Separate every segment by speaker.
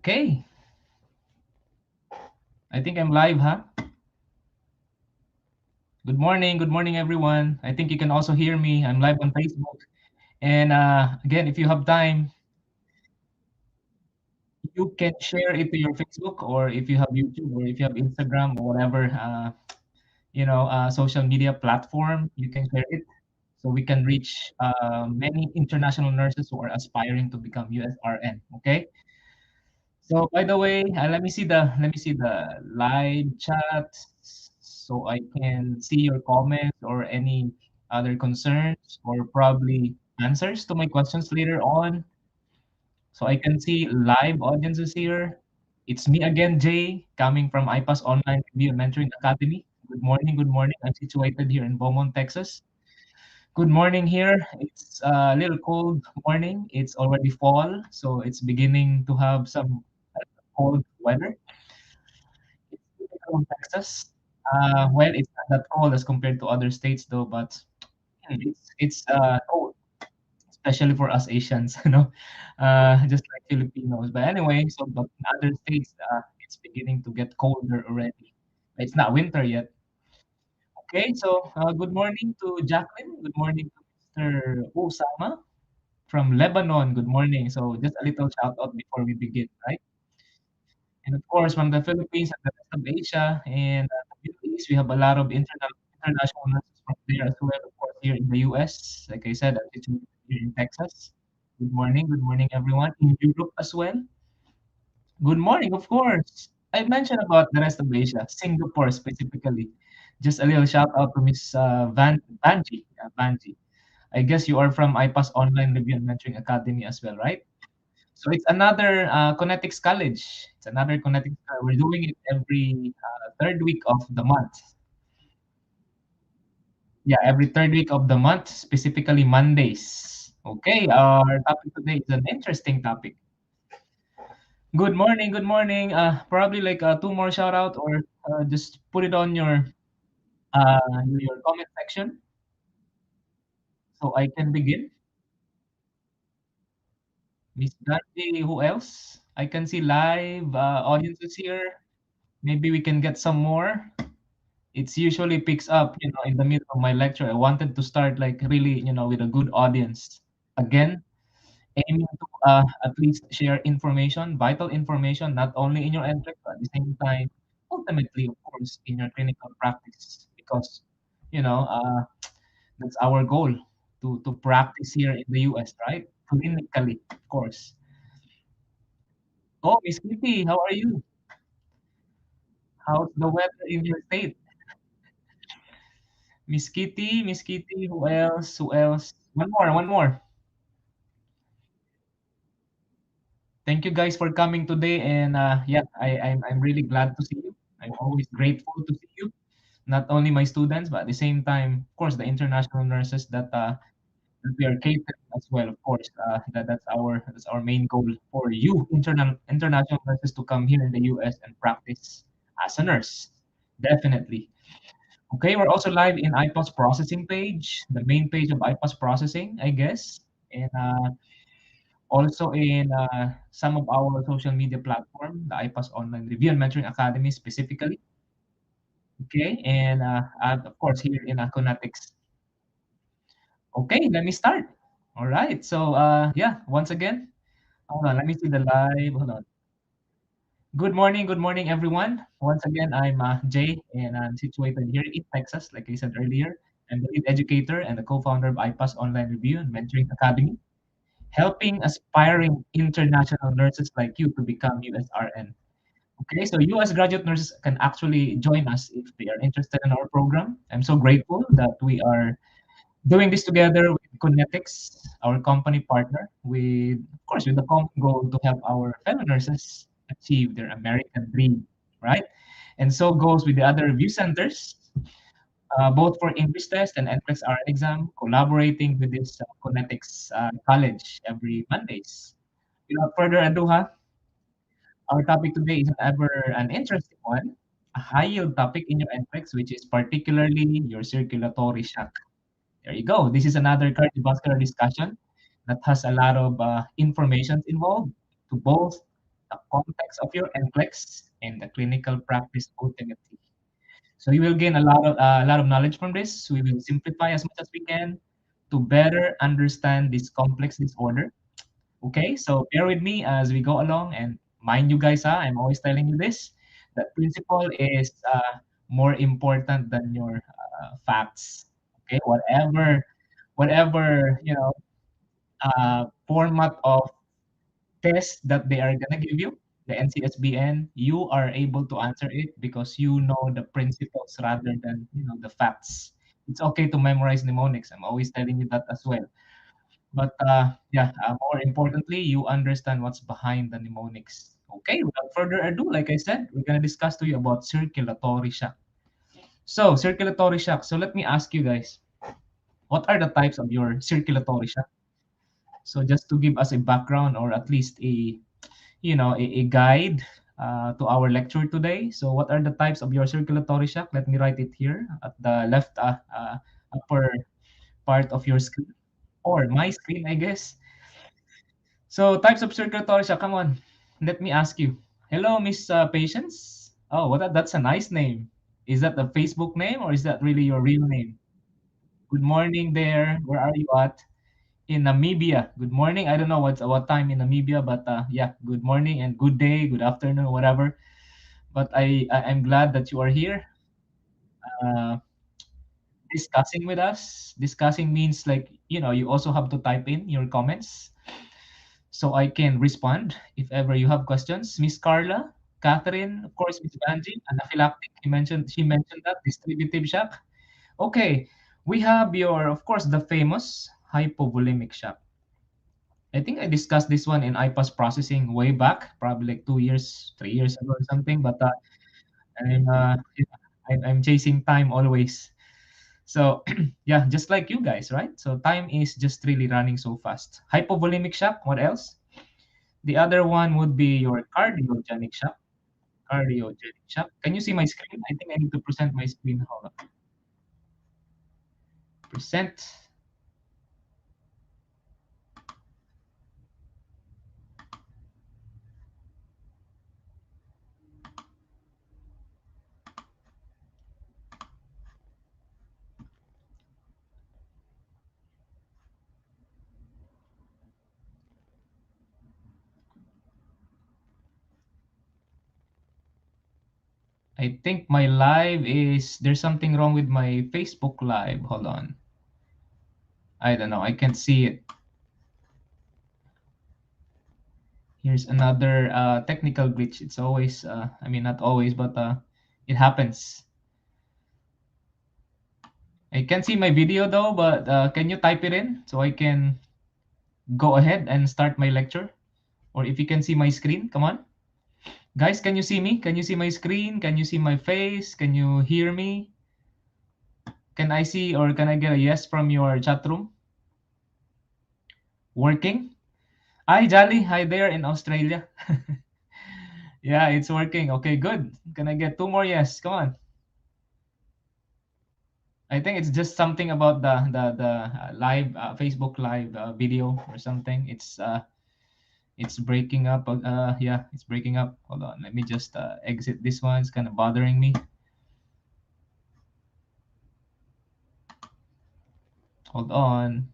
Speaker 1: Okay. I think I'm live, huh? Good morning, everyone. I think you can also hear me. I'm live on Facebook. And again, if you have time, you can share it to your Facebook, or if you have YouTube, or if you have Instagram, or whatever, social media platform, you can share it so we can reach many international nurses who are aspiring to become USRN. Okay. So by the way, let me see the live chat so I can see your comments or any other concerns or probably answers to my questions later on. So I can see live audiences here. It's me again, Jay, coming from IPAS Online Review and Mentoring Academy. Good morning, good morning. I'm situated here in Beaumont, Texas. Good morning here. It's a little cold morning. It's already fall, so it's beginning to have some cold weather. It's typical of Texas. Well, it's not that cold as compared to other states though, but it's cold, especially for us Asians, just like Filipinos. But anyway, but in other states, it's beginning to get colder already. It's not winter yet. Okay, so good morning to Jacqueline. Good morning to Mr. Osama from Lebanon. Good morning. So just a little shout out before we begin, right? And of course, from the Philippines and the rest of Asia and the Middle East, we have a lot of international nurses from there as well. Of course, here in the US, like I said, I'm situated here in Texas. Good morning, everyone. In Europe as well. Good morning, of course. I mentioned about the rest of Asia, Singapore specifically. Just a little shout out to Miss Vanji. Vanji. I guess you are from IPAS Online Review and Mentoring Academy as well, right? So it's another Connectics College. It's another Connectics. We're doing it every third week of the month. Yeah, every third week of the month, specifically Mondays. Okay, our topic today is an interesting topic. Good morning, good morning. Probably like two more shout out or just put it on your comment section so I can begin. Miss Gandhi, who else? I can see live audiences here. Maybe we can get some more. It's usually picks up, in the middle of my lecture. I wanted to start like really, with a good audience. Again, aiming to at least share information, vital information, not only in your NCLEX, but at the same time, ultimately, of course, in your clinical practice, because you know uh, that's our goal to practice here in the US, right? Clinically, of course. Oh, Miss Kitty, how are you? How's the weather in your state? Miss Kitty, who else? Who else? One more, one more. Thank you guys for coming today, and yeah, I'm really glad to see you. I'm always grateful to see you. Not only my students, but at the same time, of course, the international nurses that we are catering as well. Of course, that's our main goal for you, international nurses, to come here in the US and practice as a nurse. Definitely. Okay, we're also live in IPOS processing page, the main page of IPOS processing, I guess, and also in some of our social media platform, the IPAS Online Review and Mentoring Academy specifically. Okay, and of course here in Aconatics. Okay, let me start. All right, so yeah, once again, hold on, let me see the live. Hold on. Good morning, everyone. Once again, I'm Jay, and I'm situated here in Texas, like I said earlier. I'm the lead educator and the co-founder of IPAS Online Review and Mentoring Academy, helping aspiring international nurses like you to become USRN. Okay, so US graduate nurses can actually join us if they are interested in our program. I'm so grateful that we are doing this together with Connetics, our company partner, with, of course, with the common goal to help our fellow nurses achieve their American dream, right? And so goes with the other review centers, both for English test and NCLEX RN exam, collaborating with this Connetics college every Mondays. Without further ado, our topic today is ever an interesting one, a high yield topic in your NCLEX, which is particularly your circulatory shock. There you go. This is another cardiovascular discussion that has a lot of information involved to both the context of your NCLEX, and the clinical practice ultimately. So you will gain a lot of knowledge from this. We will simplify as much as we can to better understand this complex disorder. Okay, so bear with me as we go along, and mind you guys, I'm always telling you this, that principle is more important than your facts. Okay, whatever format of test that they are gonna give you, the NCSBN, you are able to answer it because you know the principles rather than the facts. It's okay to memorize mnemonics. I'm always telling you that as well. But yeah, more importantly, you understand what's behind the mnemonics. Okay, without further ado, like I said, we're gonna discuss to you about circulatory shock. So, circulatory shock. So let me ask you guys, what are the types of your circulatory shock? So just to give us a background or at least a guide to our lecture today. So what are the types of your circulatory shock? Let me write it here at the left upper part of your screen or my screen, I guess. So types of circulatory shock. Come on, let me ask you. Hello, Miss Patience. Oh, that's a nice name. Is that a Facebook name or is that really your real name? Good morning there. Where are you at? In Namibia. Good morning. I don't know what time in Namibia, but yeah, good morning and good day, good afternoon, whatever. But I'm glad that you are here uh, discussing with us. Discussing means like you also have to type in your comments so I can respond if ever you have questions. Miss Carla, Catherine, of course, Miss Banji, anaphylactic. She mentioned that distributive shock. Okay, we have of course, the famous hypovolemic shock. I think I discussed this one in IPAS processing way back, probably like 2 years, 3 years ago or something. But I'm, uh, I'm chasing time always. So yeah, just like you guys, right? So time is just really running so fast. Hypovolemic shock. What else? The other one would be your cardiogenic shock. Cardiogenic shock. Can you see my screen? I think I need to present my screen. Hold on. Present. I think my live there's something wrong with my Facebook live. Hold on. I don't know. I can't see it. Here's another technical glitch. It's always, I mean, not always, but it happens. I can't see my video though, but can you type it in so I can go ahead and start my lecture? Or if you can see my screen, come on. Guys, can you see me? Can you see my screen? Can you see my face? Can you hear me? Can I see or can I get a yes from your chat room? Working? Hi, Jolly. Hi there in Australia. Yeah, it's working. Okay, good. Can I get two more yes? Come on. I think it's just something about the live Facebook live video or something. It's breaking up. Yeah, it's breaking up. Hold on, let me just exit this one. It's kind of bothering me. Hold on.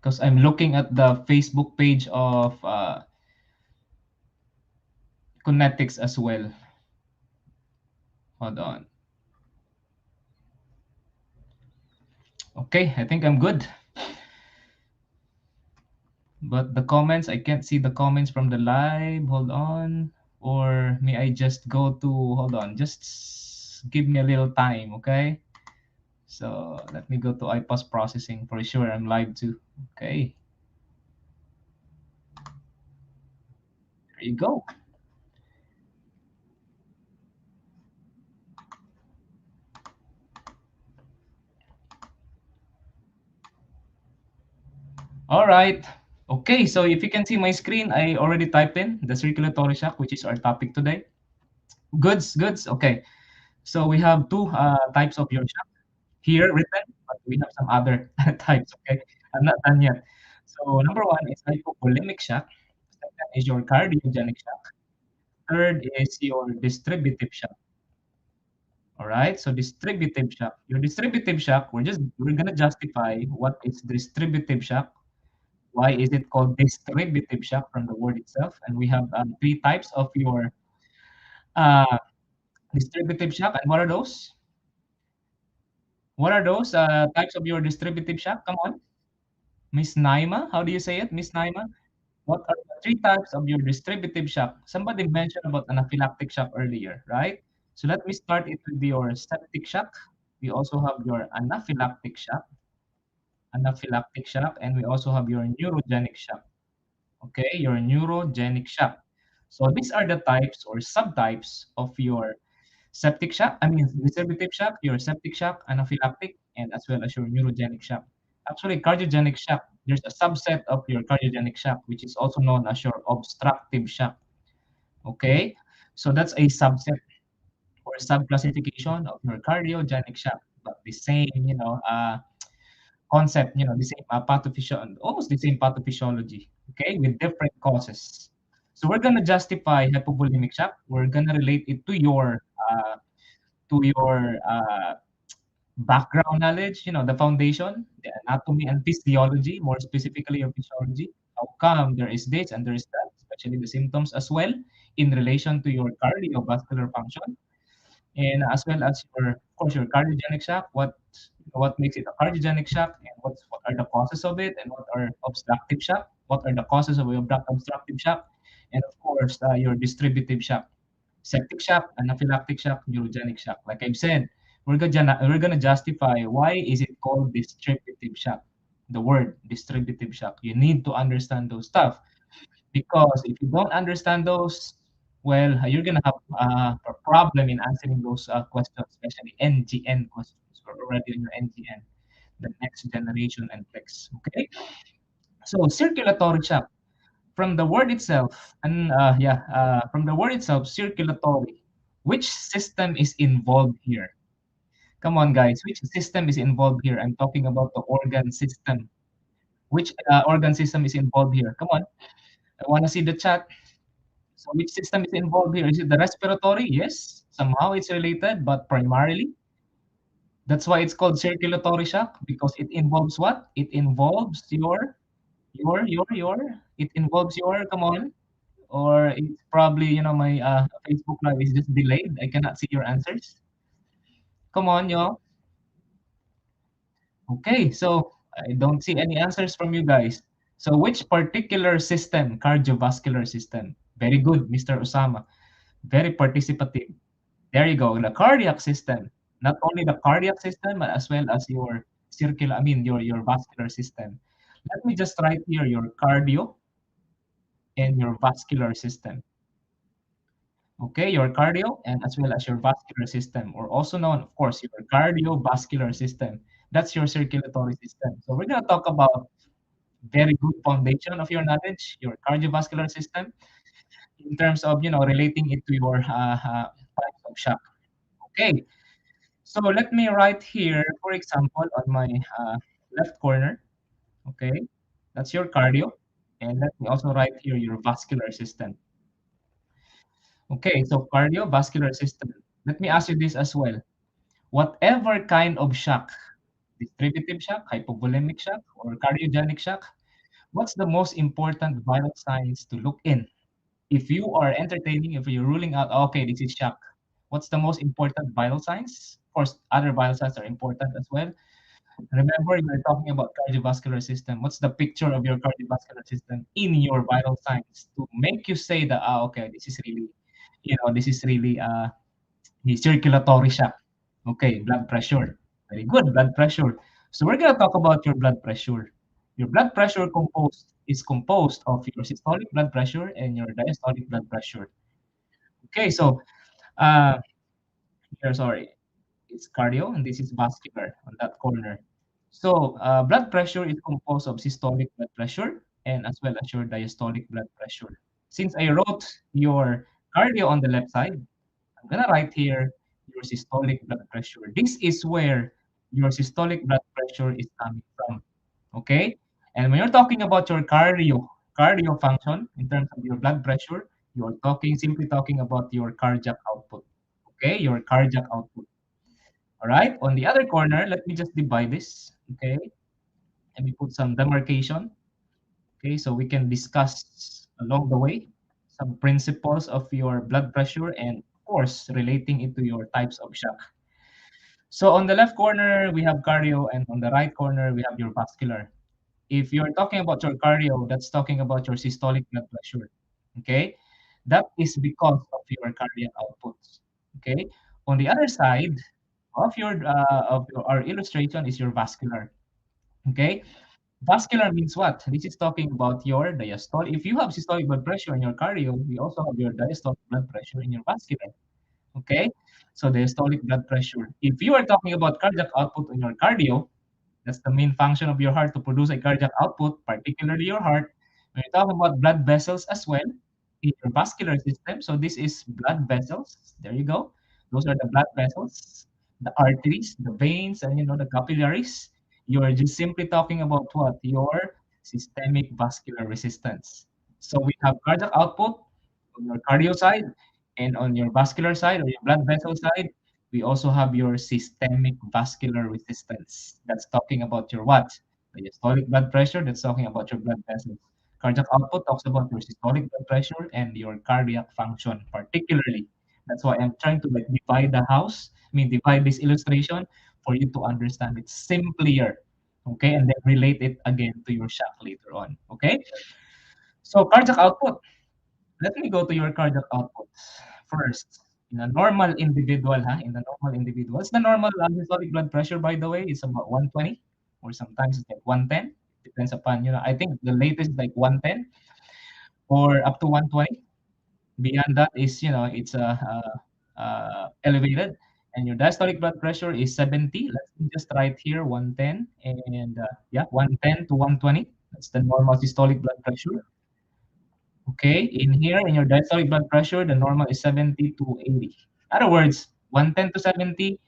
Speaker 1: Because I'm looking at the Facebook page of Connetics as well. Hold on. Okay, I think I'm good. But the comments, I can't see the comments from the live. Hold on. Or may I just go to, hold on, just give me a little time, okay? So let me go to IPOS processing for sure. I'm live too. Okay, there you go. All right. Okay, so if you can see my screen, I already typed in the circulatory shock, which is our topic today. Goods, goods. Okay, so we have two types of your shock here written, but we have some other types. Okay, I'm not done yet. So number one is hypovolemic shock. Second is your cardiogenic shock. Third is your distributive shock. All right. So distributive shock. Your distributive shock, we're gonna justify what is distributive shock. Why is it called distributive shock from the word itself? And we have three types of your uh, distributive shock. And what are those? What are those types of your distributive shock? Come on, Miss Naima. How do you say it, Miss Naima? What are the three types of your distributive shock? Somebody mentioned about anaphylactic shock earlier, right? So let me start it with your septic shock. We also have your anaphylactic shock, and we also have your neurogenic shock. Okay, your neurogenic shock. So these are the types or subtypes of your septic shock, I mean distributive shock, your septic shock, anaphylactic, and as well as your neurogenic shock. Actually, cardiogenic shock, there's a subset of your cardiogenic shock, which is also known as your obstructive shock. Okay, so that's a subset or subclassification of your cardiogenic shock, but the same, concept, the same almost the same pathophysiology, okay, with different causes. So we're gonna justify hypovolemic shock. We're gonna relate it to your background knowledge, the foundation, the anatomy and physiology, more specifically your physiology. How come there is this and there is that, especially the symptoms as well, in relation to your cardiovascular function, and as well as of course, your cardiogenic shock. What makes it a cardiogenic shock, and what are the causes of it, and what are obstructive shock? What are the causes of obstructive shock, and of course, your distributive shock. Septic shock, anaphylactic shock, neurogenic shock. Like I've said, we're gonna justify why is it called distributive shock. The word distributive shock. You need to understand those stuff because if you don't understand those, well, you're gonna have a problem in answering those questions, especially NGN questions. We're already on your NGN, the next generation NCLEX. Okay, so circulatory shock. From the word itself, and from the word itself, circulatory. Which system is involved here? Come on, guys. Which system is involved here? I'm talking about the organ system. Which organ system is involved here? Come on. I want to see the chat. So, which system is involved here? Is it the respiratory? Yes. Somehow it's related, but primarily, that's why it's called circulatory shock because it involves what? It involves your. It involves your. Come on. Or it's probably, my Facebook Live is just delayed. I cannot see your answers. Come on, y'all. Okay, so I don't see any answers from you guys. So which particular system, cardiovascular system? Very good, Mr. Osama. Very participative. There you go. The cardiac system. Not only the cardiac system, but as well as your your vascular system. Let me just write here your cardio and your vascular system. Okay, your cardio and as well as your vascular system, or also known, of course, your cardiovascular system. That's your circulatory system. So we're going to talk about very good foundation of your knowledge, your cardiovascular system, in terms of relating it to your types of shock. Okay, so let me write here, for example, on my left corner. Okay, that's your cardio, and let me also write here your vascular system. Okay, so cardiovascular system. Let me ask you this as well. Whatever kind of shock, distributive shock, hypovolemic shock, or cardiogenic shock, what's the most important vital signs to look in? If you are entertaining, if you're ruling out, okay, this is shock, what's the most important vital signs? Of course, other vital signs are important as well. Remember, you're talking about cardiovascular system. What's the picture of your cardiovascular system in your vital signs to make you say that, okay, this is really the circulatory shock. Okay, blood pressure. Very good, blood pressure. So we're gonna talk about your blood pressure. Your blood pressure is composed of your systolic blood pressure and your diastolic blood pressure. Okay, so uh, here, sorry, it's cardio and this is vascular on that corner. So blood pressure is composed of systolic blood pressure and as well as your diastolic blood pressure. Since I wrote your cardio on the left side, I'm gonna write here your systolic blood pressure. This is where your systolic blood pressure is coming from. Okay? And when you're talking about your cardio function in terms of your blood pressure, you're simply talking about your cardiac output. Okay, your cardiac output. All right. On the other corner, let me just divide this. Okay, let me put some demarcation. Okay, so we can discuss along the way some principles of your blood pressure and, of course, relating it to your types of shock. So on the left corner, we have cardio, and on the right corner, we have your vascular. If you're talking about your cardio, that's talking about your systolic blood pressure. Okay, that is because of your cardiac outputs. Okay, on the other side of our illustration is your vascular. Okay, vascular means what? This is talking about your diastolic. If you have systolic blood pressure in your cardio, we also have your diastolic blood pressure in your vascular. Okay, so diastolic blood pressure. If you are talking about cardiac output in your cardio, that's the main function of your heart to produce a cardiac output, particularly your heart. When you talk about blood vessels as well in your vascular system, so this is blood vessels. There you go. Those are the blood vessels, the arteries, the veins, and the capillaries. You are just simply talking about what? Your systemic vascular resistance. So we have cardiac output on your cardio side, and on your vascular side or your blood vessel side, we also have your systemic vascular resistance. That's talking about your what? The systolic blood pressure. That's talking about your blood vessels. Cardiac output talks about your systolic blood pressure and your cardiac function, particularly. That's why I'm trying to like divide the house. I mean, divide this illustration for you to understand it simpler. Okay, and then relate it again to your shock later on. Okay, so cardiac output. Let me go to your cardiac outputs first. In a normal individual, in the normal individuals, the normal systolic blood pressure, by the way, is about 120, or sometimes it's like 110. Depends upon, I think the latest is like 110 or up to 120. Beyond that is, it's elevated. And your diastolic blood pressure is 70. Let's just write here 110 and yeah, 110 to 120. That's the normal systolic blood pressure. Okay, in here, in your diastolic blood pressure, the normal is 70 to 80. In other words, 110 to 70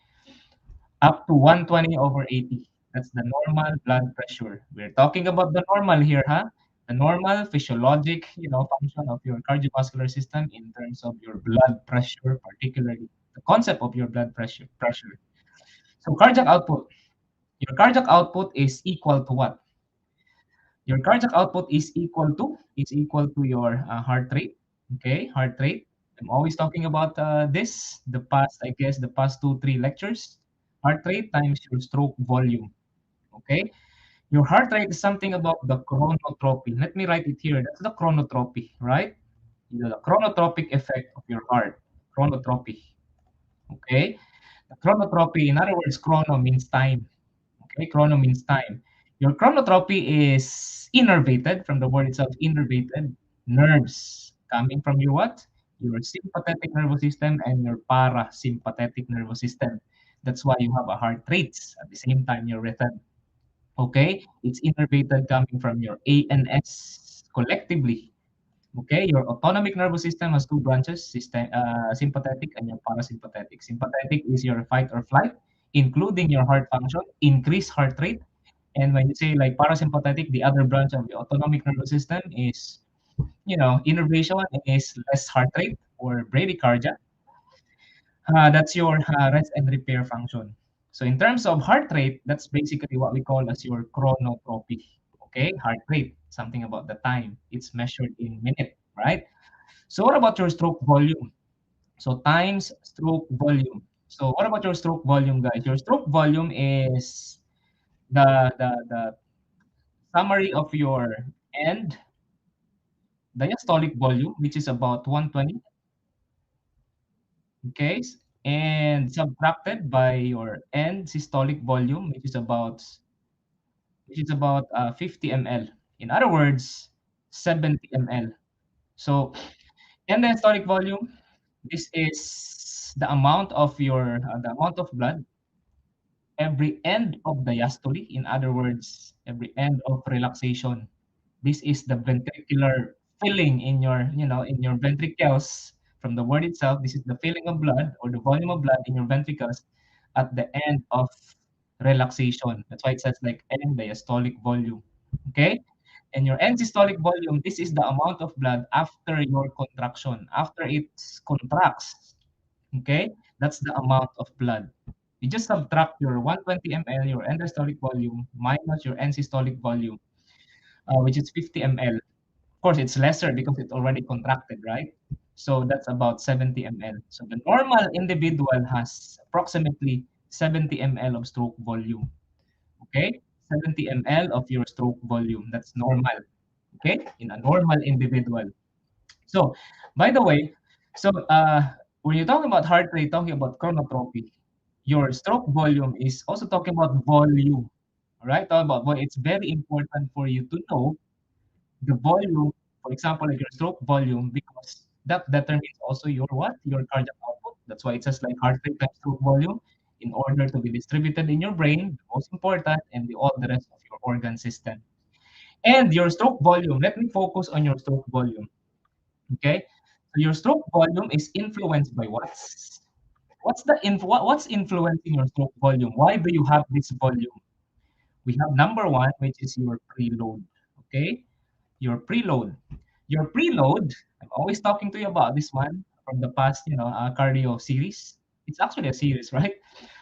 Speaker 1: up to 120 over 80. That's the normal blood pressure. We're talking about the normal here, huh? The normal physiologic, function of your cardiovascular system in terms of your blood pressure, particularly the concept of your blood pressure. So cardiac output. Your cardiac output is equal to what? Your cardiac output is equal to your heart rate. Okay, heart rate. I'm always talking about this. I guess the past 2-3 lectures. Heart rate times your stroke volume. Okay, your heart rate is something about the chronotropy. Let me write it here. That's the chronotropy, right? The chronotropic effect of your heart. Chronotropy. Okay, the chronotropy. In other words, chrono means time. Okay, chrono means time. Your chronotropy is innervated from the word itself, innervated nerves coming from your what? Your sympathetic nervous system and your parasympathetic nervous system. That's why you have a heart rates at the same time your rhythm. Okay, it's innervated coming from your ANS collectively. Okay, your autonomic nervous system has two branches, sympathetic and your parasympathetic. Sympathetic is your fight or flight, including your heart function, increased heart rate. And when you say like parasympathetic, the other branch of the autonomic nervous system is, innervation is less heart rate or bradycardia. That's your rest and repair function. So in terms of heart rate, that's basically what we call as your chronotropy. Okay, heart rate, something about the time. It's measured in minute, right? So what about your stroke volume? So times stroke volume. So what about your stroke volume, guys? Your stroke volume is the summary of your end diastolic volume, which is about 120, okay, and subtracted by your end systolic volume, which is about 50 ml. In other words, 70 ml. So end diastolic volume, this is the amount of blood every end of diastole. In other words, every end of relaxation. This is the ventricular filling in your ventricles. From the word itself, this is the filling of blood or the volume of blood in your ventricles at the end of relaxation. That's why it says like end diastolic volume. Okay? And your end systolic volume, this is the amount of blood after your contraction. After it contracts, okay? That's the amount of blood. You just subtract your 120 ml, your end systolic volume, minus your end systolic volume, which is 50 ml. Of course, it's lesser because it's already contracted, right? So that's about 70 ml. So the normal individual has approximately 70 ml of stroke volume. Okay? 70 ml of your stroke volume. That's normal. Okay? In a normal individual. So, by the way, so when you're talking about heart rate, talking about chronotropy, your stroke volume is also talking about volume. All right? Talking about volume. It's very important for you to know the volume, for example, like your stroke volume, because that determines also your what? Your cardiac output. That's why it says like heart rate times stroke volume in order to be distributed in your brain, the most important, and all the rest of your organ system. And your stroke volume, let me focus on your stroke volume. Okay? So your stroke volume is influenced by what? What's influencing your stroke volume? Why do you have this volume? We have number one, which is your preload. Okay? Your preload. Your preload, I'm always talking to you about this one from the past, cardio series. It's actually a series, right?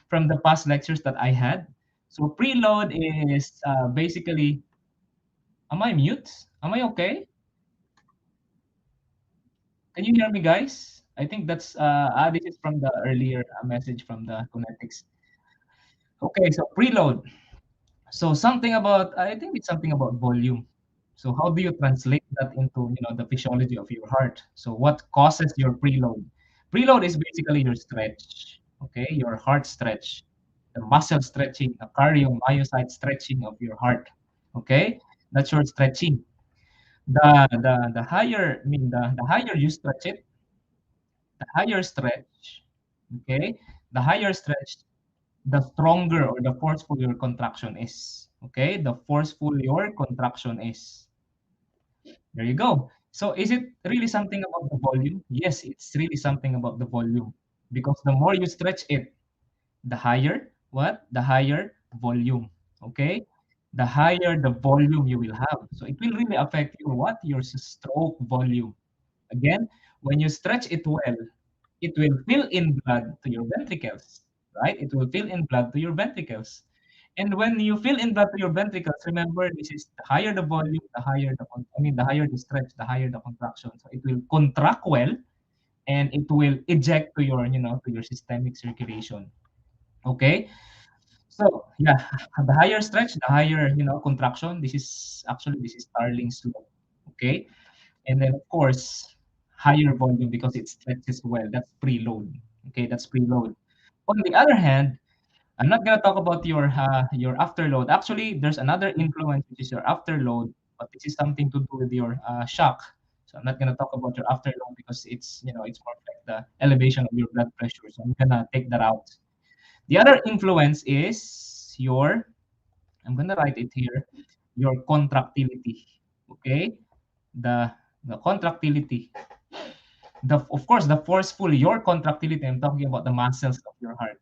Speaker 1: From the past lectures that I had. So preload is basically, am I mute? Am I okay? Can you hear me, guys? I think that's this is from the earlier message from the Kinetics. Okay, so preload. So something about, I think it's something about volume. So how do you translate that into, the physiology of your heart? So what causes your preload? Preload is basically your stretch, okay? Your heart stretch, the muscle stretching, the cardiomyocyte stretching of your heart, okay? That's your stretching. The higher, the higher you stretch it, the higher stretch, okay? The higher stretch, the stronger or the forceful your contraction is. Okay, the forceful your contraction is. There you go. So is it really something about the volume? Yes, it's really something about the volume. Because the more you stretch it, the higher what? The higher volume. Okay? The higher the volume you will have. So it will really affect your what? Your stroke volume. Again, when you stretch it well, it will fill in blood to your ventricles, right? It will fill in blood to your ventricles. And when you fill in blood to your ventricles, remember this is the higher the volume, the higher the higher the stretch, the higher the contraction. So it will contract well and it will eject to your, to your systemic circulation. Okay? So yeah, the higher stretch, the higher, contraction. This is Starling's law. Okay? And then of course, higher volume because it stretches well. That's preload. Okay, that's preload. On the other hand, I'm not gonna talk about your afterload. Actually, there's another influence which is your afterload, but this is something to do with your shock. So I'm not gonna talk about your afterload because it's more like the elevation of your blood pressure. So I'm gonna take that out. The other influence is I'm gonna write it here, your contractility. Okay, the the contractility. Of course, the forceful your contractility. I'm talking about the muscles of your heart.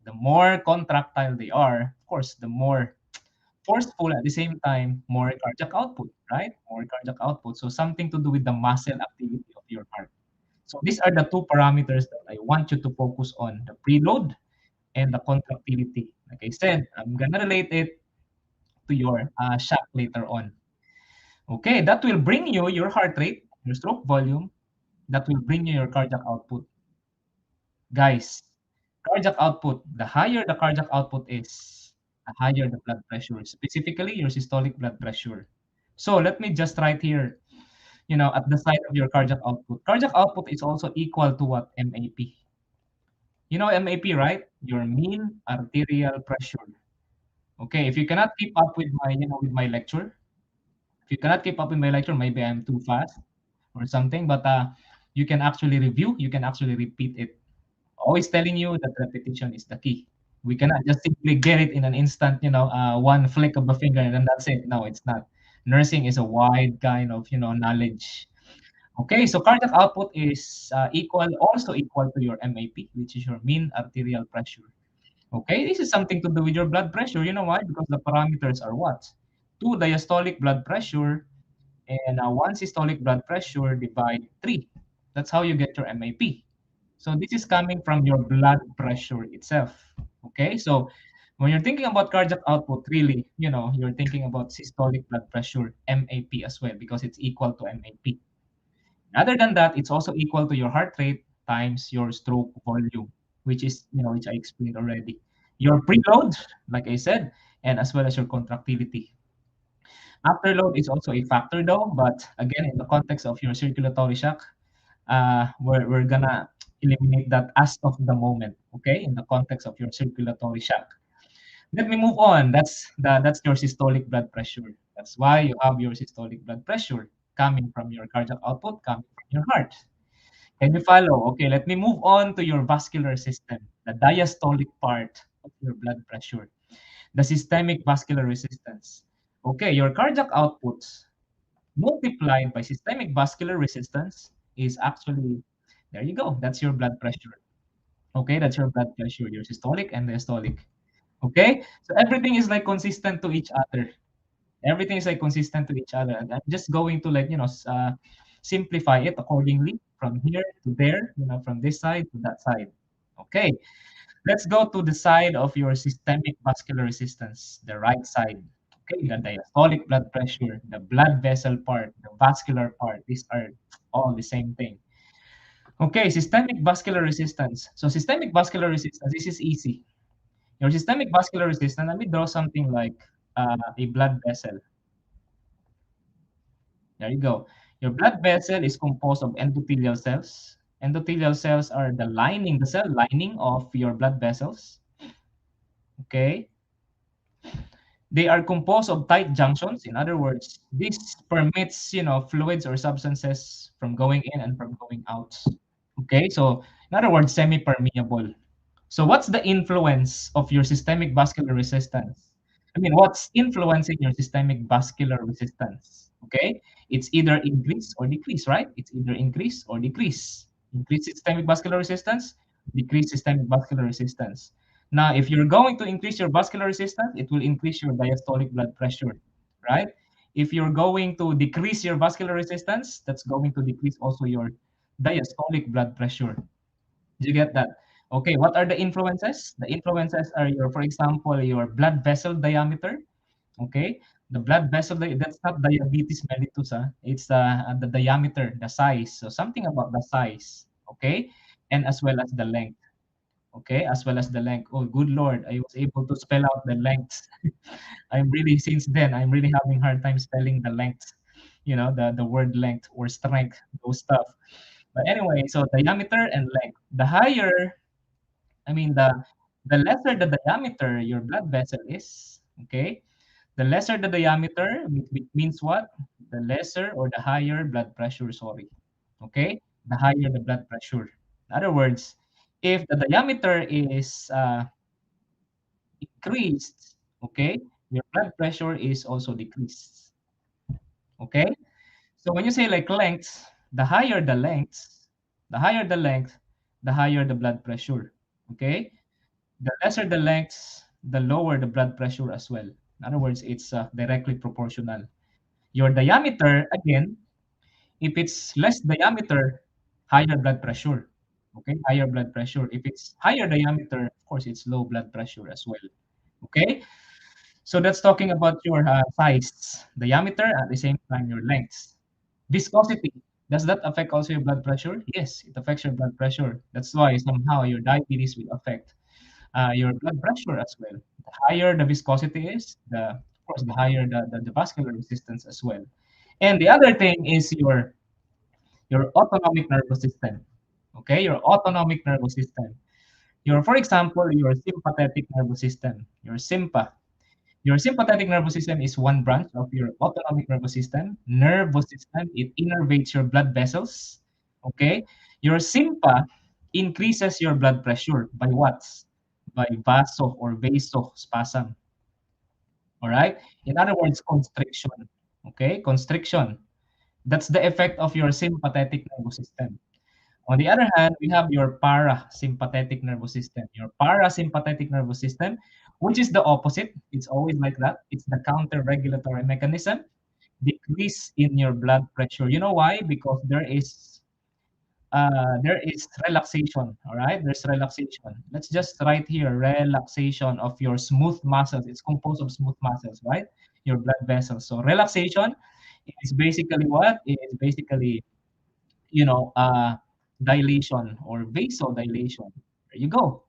Speaker 1: The more contractile they are, of course, the more forceful at the same time, more cardiac output, right? More cardiac output. So something to do with the muscle activity of your heart. So these are the two parameters that I want you to focus on, the preload and the contractility. Like I said, I'm gonna relate it to your shock later on. Okay, that will bring you your heart rate, your stroke volume, that will bring you your cardiac output. Guys, cardiac output, the higher the cardiac output is, the higher the blood pressure, specifically your systolic blood pressure. So let me just write here, at the side of your cardiac output. Cardiac output is also equal to what? MAP. You know MAP, right? Your mean arterial pressure. Okay, if you cannot keep up with my lecture, if you cannot keep up with my lecture, maybe I'm too fast or something, but you can actually review, you can actually repeat it. Always telling you that repetition is the key. We cannot just simply get it in an instant, one flick of the finger and then that's it. No, it's not. Nursing is a wide kind of, knowledge. Okay, so cardiac output is also equal to your MAP, which is your mean arterial pressure. Okay, this is something to do with your blood pressure. You know why? Because the parameters are what? 2 diastolic blood pressure, and 1 systolic blood pressure divide 3. That's how you get your MAP. So this is coming from your blood pressure itself. Okay, so when you're thinking about cardiac output, really, you're thinking about systolic blood pressure, MAP as well, because it's equal to MAP. Other than that, it's also equal to your heart rate times your stroke volume, which I explained already. Your preload, like I said, and as well as your contractility. Afterload is also a factor though, but again, in the context of your circulatory shock, we're gonna eliminate that as of the moment, okay? In the context of your circulatory shock. Let me move on. That's your systolic blood pressure. That's why you have your systolic blood pressure coming from your cardiac output, coming from your heart. Can you follow? Okay, let me move on to your vascular system, the diastolic part of your blood pressure, the systemic vascular resistance. Okay, your cardiac outputs multiplied by systemic vascular resistance is actually, there you go, that's your blood pressure. Okay, that's your blood pressure, your systolic and diastolic. Okay, so everything is like consistent to each other. Everything is like consistent to each other. And I'm just going to simplify it accordingly from here to there, from this side to that side. Okay, let's go to the side of your systemic vascular resistance, the right side. Okay, the diastolic blood pressure, the blood vessel part, the vascular part, these are all the same thing. Okay, systemic vascular resistance. So systemic vascular resistance, this is easy. Your systemic vascular resistance, let me draw something like a blood vessel. There you go. Your blood vessel is composed of endothelial cells. Endothelial cells are the cell lining of your blood vessels. Okay. They are composed of tight junctions. In other words, this permits, fluids or substances from going in and from going out. Okay. So in other words, semi-permeable. So what's the influence of your systemic vascular resistance? I mean, what's influencing your systemic vascular resistance? Okay, it's either increase or decrease, right? It's either increase or decrease. Increase systemic vascular resistance, decrease systemic vascular resistance. Now, if you're going to increase your vascular resistance, it will increase your diastolic blood pressure, right? If you're going to decrease your vascular resistance, that's going to decrease also your diastolic blood pressure. Do you get that? Okay, what are the influences? The influences are for example, your blood vessel diameter. Okay, the blood vessel, that's not diabetes mellitus, it's the diameter, the size. So something about the size, okay, and as well as the length. Okay, as well as the length. Oh, good Lord, I was able to spell out the lengths. Since then, I'm really having hard time spelling the length, the word length or strength, those stuff. But anyway, so diameter and length. The lesser the diameter your blood vessel is, okay? The lesser the diameter, which means what? The lesser or the higher blood pressure, sorry. Okay? The higher the blood pressure. In other words, if the diameter is increased, okay, your blood pressure is also decreased. Okay? So when you say like length, the higher the length, the higher the length, the higher the blood pressure. Okay? The lesser the length, the lower the blood pressure as well. In other words, it's directly proportional. Your diameter, again, if it's less diameter, higher blood pressure. Okay, higher blood pressure. If it's higher diameter, of course, it's low blood pressure as well. Okay, so that's talking about your size, diameter, at the same time your length. Viscosity. Does that affect also your blood pressure? Yes, it affects your blood pressure. That's why somehow your diabetes will affect your blood pressure as well. The higher the viscosity is, of course, the higher the vascular resistance as well. And the other thing is your autonomic nervous system. Okay, your autonomic nervous system. For example, your sympathetic nervous system, your SYMPA. Your sympathetic nervous system is one branch of your autonomic nervous system. Nervous system, it innervates your blood vessels. Okay, your SYMPA increases your blood pressure by what? By vasospasm. All right. In other words, constriction. Okay, constriction. That's the effect of your sympathetic nervous system. On the other hand, we have your parasympathetic nervous system. Your parasympathetic nervous system, which is the opposite. It's always like that. It's the counter-regulatory mechanism. Decrease in your blood pressure. You know why? Because there is relaxation. All right, there's relaxation. Let's just write here relaxation of your smooth muscles. It's composed of smooth muscles, right? Your blood vessels. So relaxation is basically what? It is basically you know, dilation or vasodilation. There you go.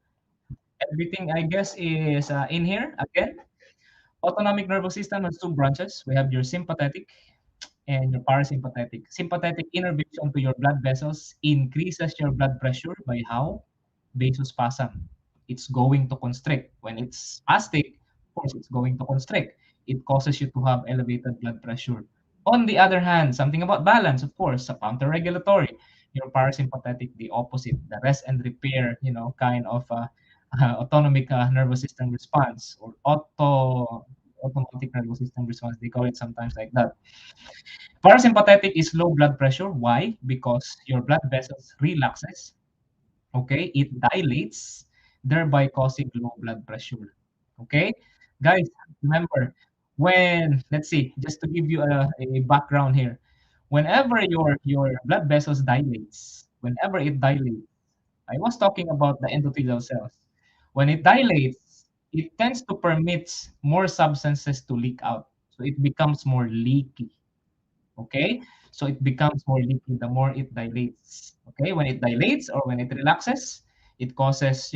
Speaker 1: Everything, I guess, is in here. Again, autonomic nervous system has two branches. We have your sympathetic and your parasympathetic. Sympathetic innervation to your blood vessels increases your blood pressure by how? Vasospasm. It's going to constrict. When it's spastic, of course, it's going to constrict. It causes you to have elevated blood pressure. On the other hand, something about balance, of course, a counter-regulatory. Your parasympathetic, the opposite, the rest and repair, kind of autonomic nervous system response or automatic nervous system response. They call it sometimes like that. Parasympathetic is low blood pressure. Why? Because your blood vessels relaxes. Okay, it dilates, thereby causing low blood pressure. Okay, guys, remember when let's see, just to give you a background here, whenever your blood vessels dilates, whenever it dilates, I was talking about the endothelial cells. When it dilates, it tends to permit more substances to leak out, so it becomes more leaky. Okay, so it becomes more leaky the more it dilates. Okay, when it dilates or when it relaxes, it causes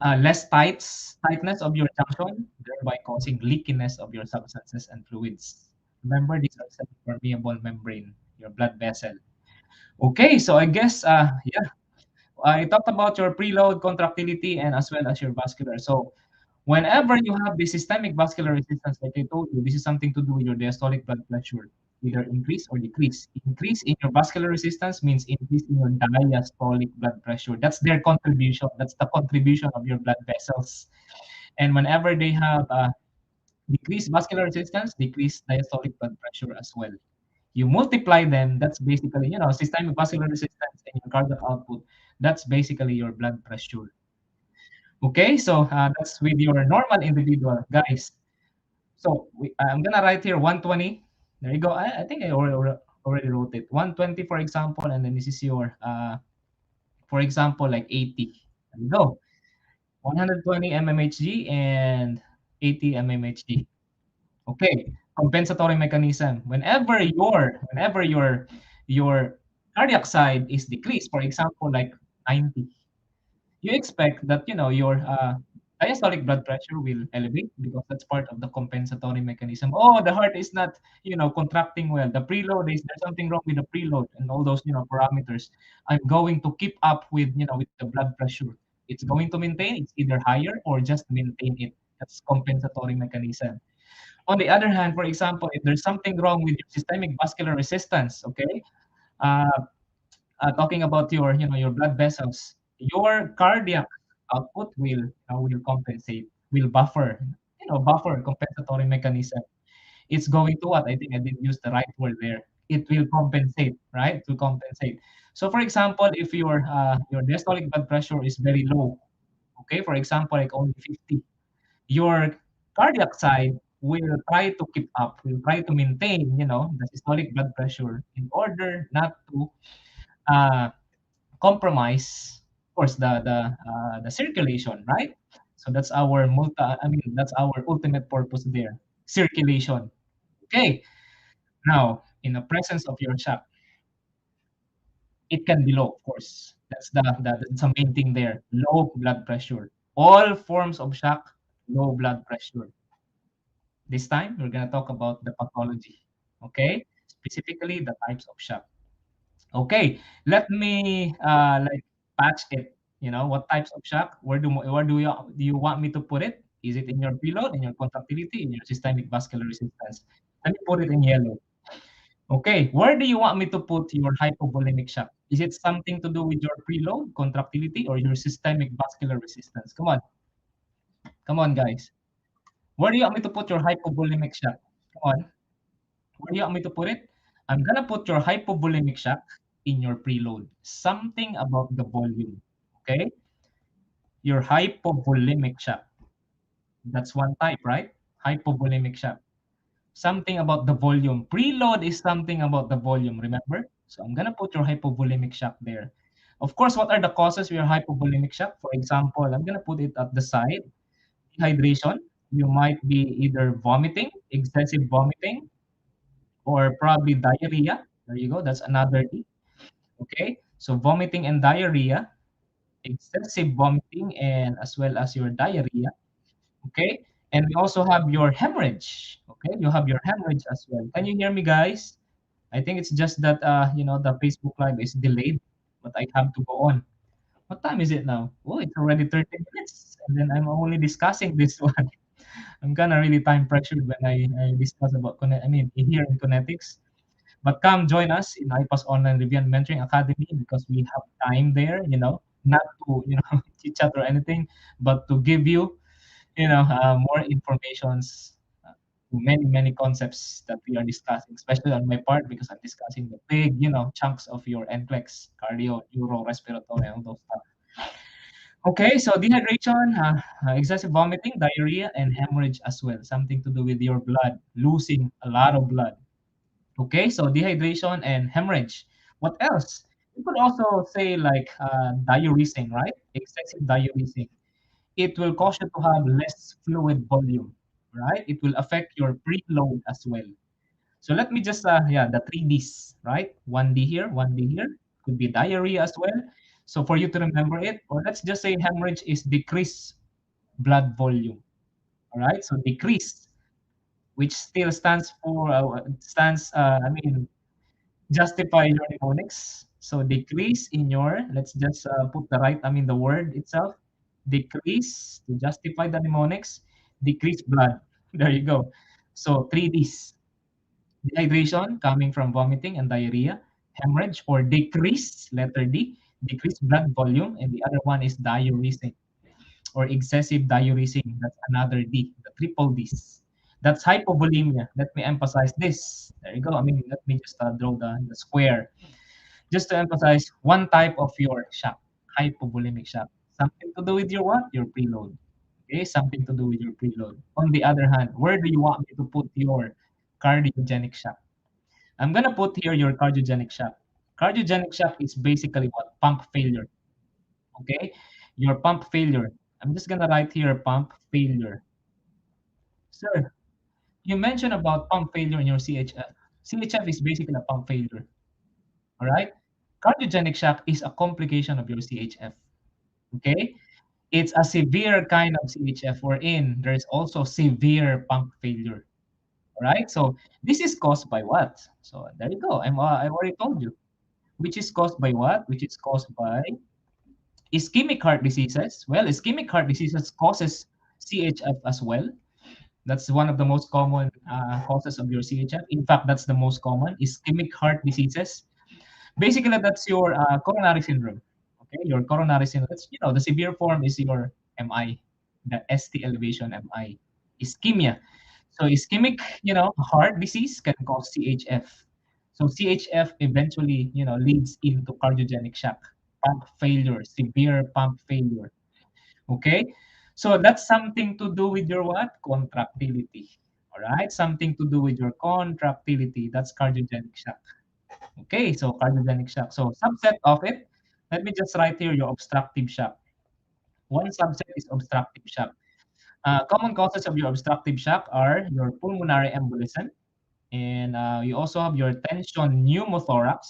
Speaker 1: less tightness of your junction, thereby causing leakiness of your substances and fluids. Remember, these are semi-permeable membrane, your blood vessel. Okay, so I guess yeah, I talked about your preload contractility and as well as your vascular. So whenever you have the systemic vascular resistance, like I told you, this is something to do with your diastolic blood pressure, either increase or decrease. Increase in your vascular resistance means increase in your diastolic blood pressure. That's their contribution. That's the contribution of your blood vessels. And whenever they have decreased vascular resistance, decreased diastolic blood pressure as well. You multiply them, that's basically, systemic vascular resistance and your cardiac output. That's basically your blood pressure. Okay, so that's with your normal individual, guys. So I'm gonna write here 120. There you go. I think I already wrote it. 120, for example, and then this is your, for example, like 80. There you go. 120 mmHg and 80 mmHg. Okay. Compensatory mechanism. Whenever your cardiac side is decreased, for example, like 90, you expect that your diastolic blood pressure will elevate because that's part of the compensatory mechanism. Oh, the heart is not contracting well. The preload is there's something wrong with the preload and all those parameters. I'm going to keep up with the blood pressure. It's going to maintain. It's either higher or just maintain it. That's compensatory mechanism. On the other hand, for example, if there's something wrong with your systemic vascular resistance, okay, uh, talking about your blood vessels, your cardiac output will compensate, will buffer compensatory mechanism. It's going to what? I think I didn't use the right word there. It will compensate, right? To compensate. So, for example, if your diastolic blood pressure is very low, okay, for example, like only 50, your cardiac side will try to keep up, will try to maintain, the systolic blood pressure in order not to uh, compromise, of course, the circulation, right? So that's our ultimate purpose there, circulation. Okay. Now, in the presence of your shock, it can be low, of course. That's the main thing there. Low blood pressure. All forms of shock, low blood pressure. This time, we're gonna talk about the pathology. Okay, specifically the types of shock. Okay, let me like patch it. What types of shock? Where do you want me to put it? Is it in your preload, in your contractility, in your systemic vascular resistance? Let me put it in yellow. Okay, where do you want me to put your hypovolemic shock? Is it something to do with your preload, contractility, or your systemic vascular resistance? Come on, guys. Where do you want me to put your hypovolemic shock? Come on. Where do you want me to put it? I'm gonna put your hypovolemic shock in your preload. Something about the volume. Okay? Your hypovolemic shock. That's one type, right? Hypovolemic shock. Something about the volume. Preload is something about the volume, remember? So I'm gonna put your hypovolemic shock there. Of course, what are the causes of your hypovolemic shock? For example, I'm gonna put it at the side. Dehydration. You might be either vomiting, excessive vomiting, or probably diarrhea. There you go. That's another D. Okay. So vomiting and diarrhea, excessive vomiting, and as well as your diarrhea. Okay. And we also have your hemorrhage. Okay. You have your hemorrhage as well. Can you hear me, guys? I think it's just that the Facebook Live is delayed, but I have to go on. What time is it now? Oh, it's already 30 minutes, and then I'm only discussing this one. I'm kinda really time pressured when I discuss about here in Kinetics. But come join us in IPAS Online Review and Mentoring Academy because we have time there, not to, chit chat or anything, but to give you, more informations, many, many concepts that we are discussing, especially on my part because I'm discussing the big, chunks of your NCLEX, cardio, neuro, respiratory, and all those stuff. Okay, so dehydration, excessive vomiting, diarrhea, and hemorrhage as well. Something to do with your blood, losing a lot of blood. Okay, so dehydration and hemorrhage. What else? You could also say like diuresing, right? Excessive diuresing. It will cause you to have less fluid volume, right? It will affect your preload as well. So let me just, the three Ds, right? One D here, one D here. Could be diarrhea as well. So for you to remember it, or let's just say hemorrhage is decreased blood volume. All right, so decrease, which still stands for justify your mnemonics. So decrease in your, let's just put the word itself, decrease to justify the mnemonics, decrease blood. There you go. So three Ds. Dehydration coming from vomiting and diarrhea, hemorrhage or decrease, letter D, decrease blood volume, and the other one is diuresing or excessive diuresing. That's another D, the triple Ds. That's hypovolemia. Let me emphasize this. There you go. Let me just draw the square. Just to emphasize one type of your shock, hypovolemic shock. Something to do with your what? Your preload. Okay, something to do with your preload. On the other hand, where do you want me to put your cardiogenic shock? I'm gonna put here your cardiogenic shock. Cardiogenic shock is basically what? Pump failure. Okay? Your pump failure. I'm just gonna write here pump failure. Sir, you mentioned about pump failure in your CHF. CHF is basically a pump failure. Alright? Cardiogenic shock is a complication of your CHF. Okay? It's a severe kind of CHF wherein there's also severe pump failure. Alright? So this is caused by what? So there you go. I already told you. Which is caused by what? Which is caused by ischemic heart diseases. Well, ischemic heart diseases causes CHF as well. That's one of the most common causes of your CHF. In fact, that's the most common ischemic heart diseases. Basically, that's your coronary syndrome. Okay, your coronary syndrome. That's, the severe form is your MI, the ST elevation MI, ischemia. So ischemic, heart disease can cause CHF. So CHF eventually, leads into cardiogenic shock, pump failure, severe pump failure. Okay, so that's something to do with your what? Contractility. All right, something to do with your contractility. That's cardiogenic shock. Okay, so cardiogenic shock. So subset of it, let me just write here your obstructive shock. One subset is obstructive shock. Common causes of your obstructive shock are your pulmonary embolism, and you also have your tension pneumothorax.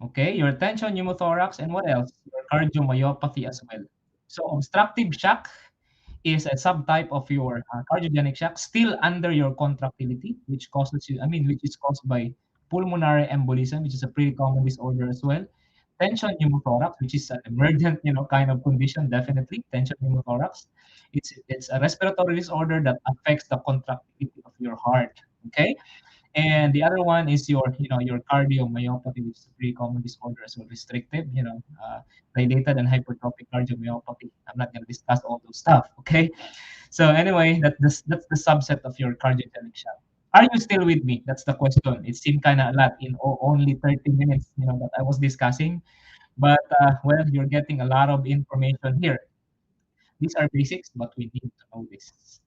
Speaker 1: Okay, your tension pneumothorax, and what else? Your cardiomyopathy as well. So obstructive shock is a subtype of your cardiogenic shock, still under your contractility, which is caused by pulmonary embolism, which is a pretty common disorder as well. Tension pneumothorax, which is an emergent, kind of condition, definitely. Tension pneumothorax. It's a respiratory disorder that affects the contractility of your heart. Okay, and the other one is your cardiomyopathy, which is a pretty common disorder as well, restrictive, dilated and hypertrophic cardiomyopathy. I'm not going to discuss all those stuff. Okay, so anyway, that's the subset of your cardiogenic shock. Are you still with me? That's the question. It seemed kind of a lot in only 30 minutes, that I was discussing. But well, you're getting a lot of information here. These are basics, but we need to know this.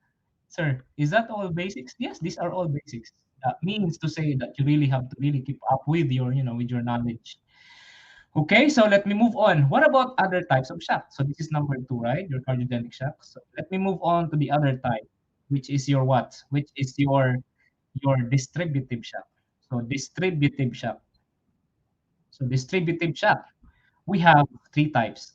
Speaker 1: Sir, is that all basics? Yes, these are all basics. That means to say that you really have to really keep up with your knowledge. Okay, so let me move on. What about other types of shock? So this is number two, right? Your cardiogenic shock. So let me move on to the other type, which is your what? Which is your distributive shock. So distributive shock. So distributive shock. We have three types.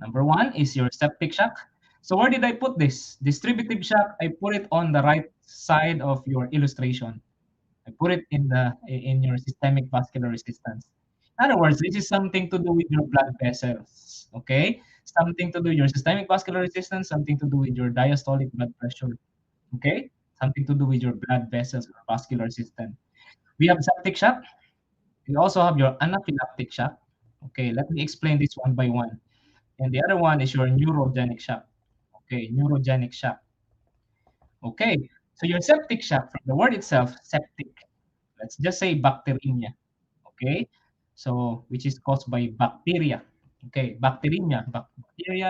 Speaker 1: Number one is your septic shock. So where did I put this? Distributive shock, I put it on the right side of your illustration. I put it in your systemic vascular resistance. In other words, this is something to do with your blood vessels. Okay? Something to do with your systemic vascular resistance, something to do with your diastolic blood pressure. Okay? Something to do with your blood vessels or vascular system. We have septic shock. We also have your anaphylactic shock. Okay, let me explain this one by one. And the other one is your neurogenic shock. Okay, neurogenic shock. Okay, so your septic shock, from the word itself, septic. Let's just say bacteremia. Okay, so which is caused by bacteria. Okay, bacteria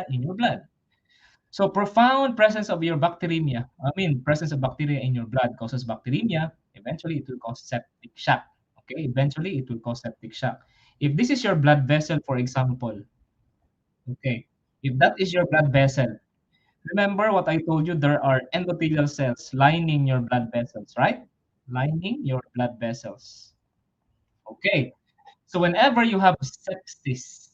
Speaker 1: in your blood. So profound presence of your bacteremia, presence of bacteria in your blood causes bacteremia. Eventually, it will cause septic shock. Okay, eventually it will cause septic shock. If this is your blood vessel, for example, okay, if that is your blood vessel, remember what I told you, there are endothelial cells lining your blood vessels, right? Lining your blood vessels. Okay. So whenever you have sepsis,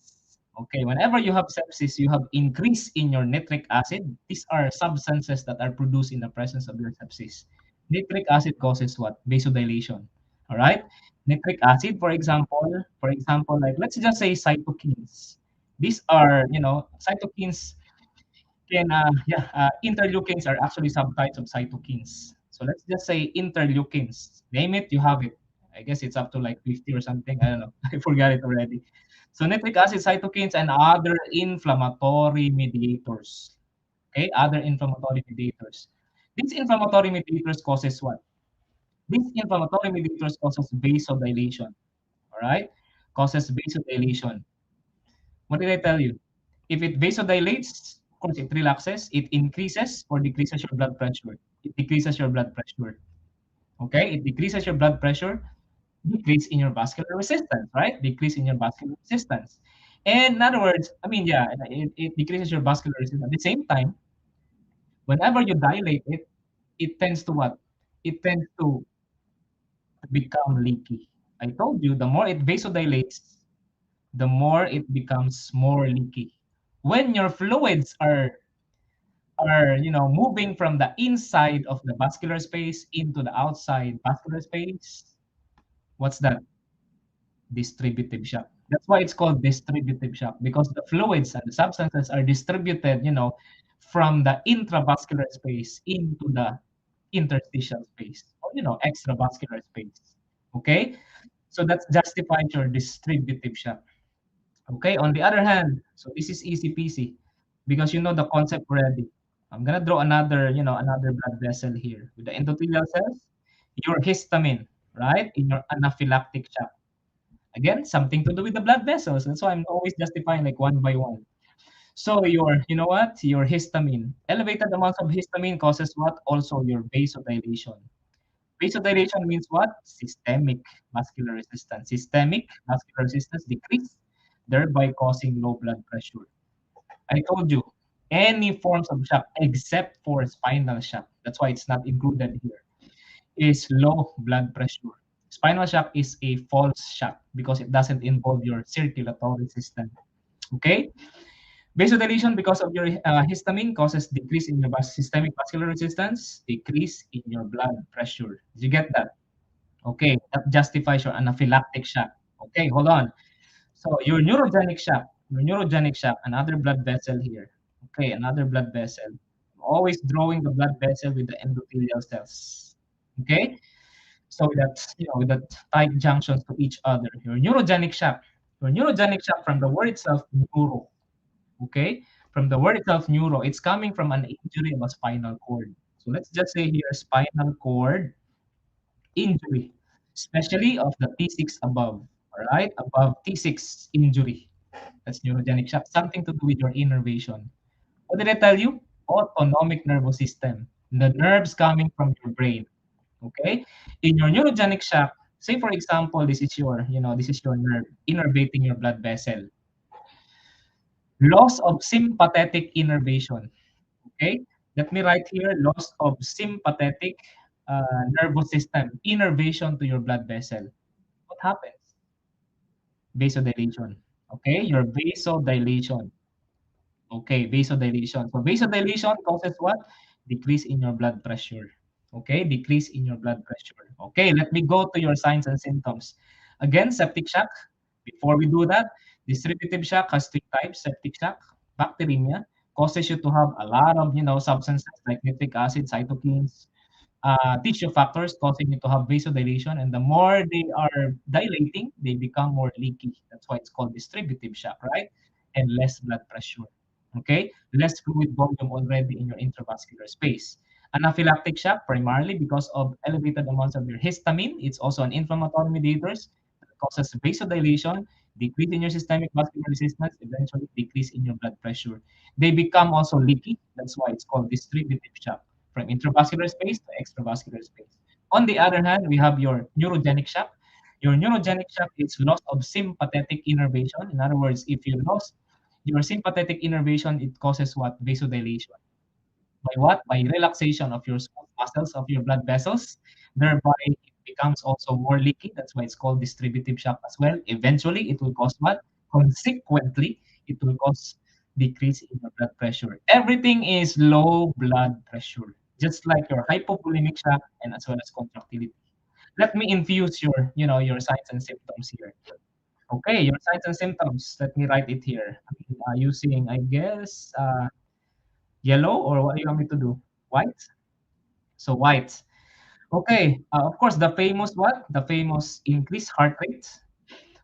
Speaker 1: okay, whenever you have sepsis, you have increase in your nitric acid. These are substances that are produced in the presence of your sepsis. Nitric acid causes what? Vasodilation. All right? Nitric acid, for example, like let's just say cytokines. These are, cytokines interleukins are actually subtypes of cytokines. So let's just say interleukins. Name it, you have it. I guess it's up to like 50 or something. I don't know. I forgot it already. So nitric acid, cytokines, and other inflammatory mediators. Okay, other inflammatory mediators. These inflammatory mediators causes what? These inflammatory mediators causes vasodilation. All right, causes vasodilation. What did I tell you? If it vasodilates, of course, it relaxes, it increases or decreases your blood pressure. It decreases your blood pressure. Okay? It decreases your blood pressure, decrease in your vascular resistance, right? Decrease in your vascular resistance. And in other words, it decreases your vascular resistance. At the same time, whenever you dilate it, it tends to what? It tends to become leaky. I told you, the more it vasodilates, the more it becomes more leaky. When your fluids are moving from the inside of the vascular space into the outside vascular space, what's that? Distributive shock. That's why it's called distributive shock, because the fluids and the substances are distributed, from the intravascular space into the interstitial space, or extravascular space. Okay, so that justifies your distributive shock. Okay, on the other hand, so this is easy peasy because you know the concept already. I'm gonna draw another blood vessel here with the endothelial cells, your histamine, right? In your anaphylactic shock. Again, something to do with the blood vessels. That's why I'm always justifying like one by one. So your histamine, elevated amounts of histamine causes what? Also your vasodilation. Vasodilation means what? Systemic vascular resistance. Systemic vascular resistance decrease, thereby causing low blood pressure. I told you, any forms of shock except for spinal shock, that's why it's not included here, is low blood pressure. Spinal shock is a false shock because it doesn't involve your circulatory system. Okay? Vasodilation because of your histamine causes decrease in your systemic vascular resistance, decrease in your blood pressure. Did you get that? Okay, that justifies your anaphylactic shock. Okay, hold on. So your neurogenic shock, another blood vessel here. Okay, another blood vessel. Always drawing the blood vessel with the endothelial cells. Okay, so that's with that tight junctions to each other. Your neurogenic shock. Your neurogenic shock from the word itself, neuro. Okay, from the word itself, neuro. It's coming from an injury of a spinal cord. So let's just say here, spinal cord injury, especially of the T6 above. All right, above T6 injury. That's neurogenic shock, something to do with your innervation. What did I tell you? Autonomic nervous system. The nerves coming from your brain. Okay? In your neurogenic shock, say for example, this is your nerve innervating your blood vessel. Loss of sympathetic innervation. Okay? Let me write here loss of sympathetic nervous system, innervation to your blood vessel. What happens? Vasodilation. Okay? Your vasodilation. Okay, vasodilation. So vasodilation causes what? Decrease in your blood pressure. Okay, decrease in your blood pressure. Okay, let me go to your signs and symptoms. Again, septic shock. Before we do that, distributive shock has three types. Septic shock, bacteremia, causes you to have a lot of, substances like nitric acid, cytokines, tissue factors causing you to have vasodilation. And the more they are dilating, they become more leaky. That's why it's called distributive shock, right? And less blood pressure. Okay? Less fluid volume already in your intravascular space. Anaphylactic shock, primarily because of elevated amounts of your histamine. It's also an inflammatory mediator that causes vasodilation, decrease in your systemic vascular resistance, eventually decrease in your blood pressure. They become also leaky. That's why it's called distributive shock from intravascular space to extravascular space. On the other hand, we have your neurogenic shock. Your neurogenic shock is loss of sympathetic innervation. In other words, if you lost your sympathetic innervation, it causes what? Vasodilation. By what? By relaxation of your smooth muscles of your blood vessels. Thereby, it becomes also more leaky. That's why it's called distributive shock as well. Eventually, it will cause what? Consequently, it will cause decrease in your blood pressure. Everything is low blood pressure, just like your hypovolemic shock and as well as contractility. Let me infuse your signs and symptoms here. Okay, your signs and symptoms. Let me write it here. Using, I guess, yellow, or what do you want me to do? White? So white. Okay, of course, the famous what? The famous increased heart rate,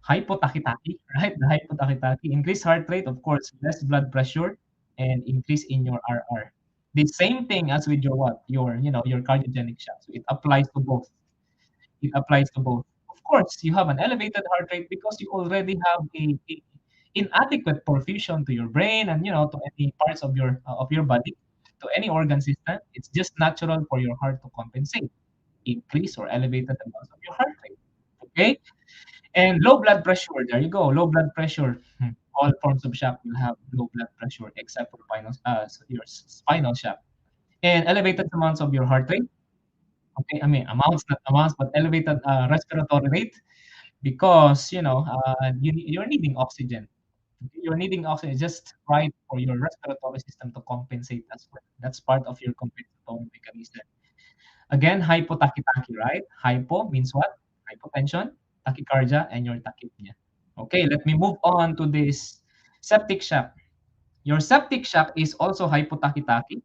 Speaker 1: hypotachytachy, right? The hypotachytachy, increased heart rate, of course, less blood pressure, and increase in your RR. The same thing as with your what? Your cardiogenic shock. So it applies to both. It applies to both. Of course, you have an elevated heart rate because you already have a inadequate perfusion to your brain and to any parts of your body, to any organ system. It's just natural for your heart to compensate, increase or elevated amounts of your heart rate. Okay, and low blood pressure. There you go. Low blood pressure. All forms of shock will have low blood pressure except for your spinal shock. And elevated amounts of your heart rate. Okay, I mean amounts, not amounts, but elevated respiratory rate because you're needing oxygen. Okay, you're needing oxygen just right for your respiratory system to compensate as well. That's part of your compensatory mechanism. Again, hypotachytachy, right? Hypo means what? Hypotension, tachycardia, and your tachypnea. Okay, let me move on to this septic shock. Your septic shock is also hypotachytachy.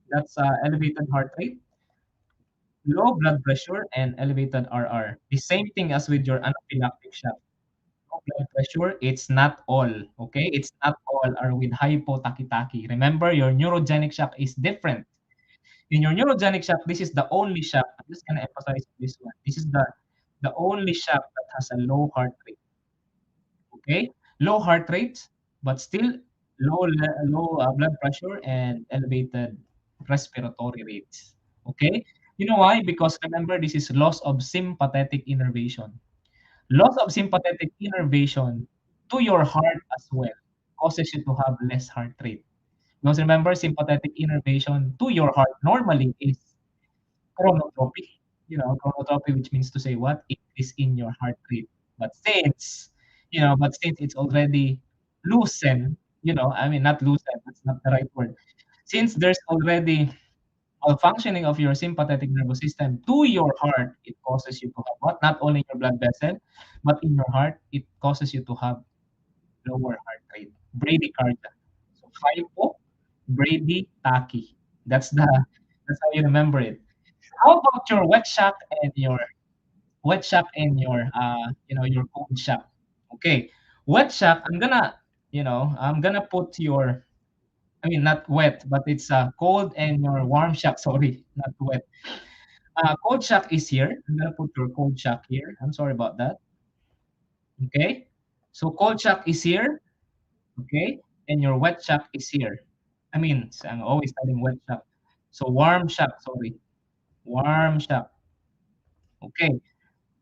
Speaker 1: That's elevated heart rate, low blood pressure, and elevated RR. The same thing as with your anaphylactic shock. Low blood pressure, it's not all. Okay, it's not all are with hypotachytachy. Remember, your neurogenic shock is different. In your neurogenic shock, this is the only shock. I'm just gonna emphasize this one. This is the only shock that has a low heart rate. Okay, low heart rate, but still low blood pressure and elevated respiratory rates. Okay, you know why? Because remember, this is loss of sympathetic innervation. Loss of sympathetic innervation to your heart as well causes you to have less heart rate. Because remember, sympathetic innervation to your heart normally is chronotropy. Chronotropy, which means to say what? It is in your heart rate. But since it's already loosened, I mean, not loosened, that's not the right word. Since there's already a functioning of your sympathetic nervous system to your heart, it causes you to have what? Not only in your blood vessel, but in your heart, it causes you to have lower heart rate, bradycardia. So hypo, bradytachy. That's how you remember it. How about your wet shock and your cold shock? Okay, wet shock. I'm gonna put your. I mean, not wet, but it's cold and your warm shock. Sorry, not wet. Cold shock is here. I'm gonna put your cold shock here. I'm sorry about that. Okay. So cold shock is here. Okay. And your wet shock is here. I'm always telling wet shock. So warm shock, sorry. Warm shock. Okay.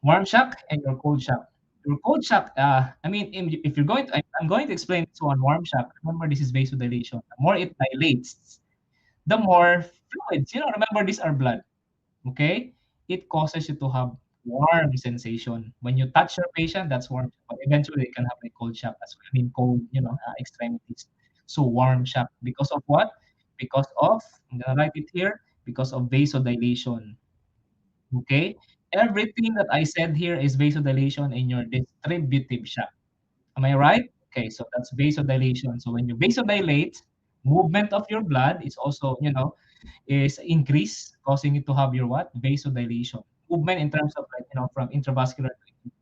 Speaker 1: Warm shock and your cold shock. Your cold shock, if you're going to, I'm going to explain this one warm shock. Remember, this is vasodilation. The more it dilates, the more fluids. Remember, these are blood. Okay? It causes you to have warm sensation. When you touch your patient, that's warm. But eventually, they can have a cold shock as well. Cold, extremities. So warm shock. Because of what? Because of, I'm gonna write it here, because of vasodilation. Okay? Everything that I said here is vasodilation in your distributive shock. Am I right? Okay, so that's vasodilation. So when you vasodilate, movement of your blood is also, is increased, causing it to have your what? Vasodilation. Movement in terms of like, from intravascular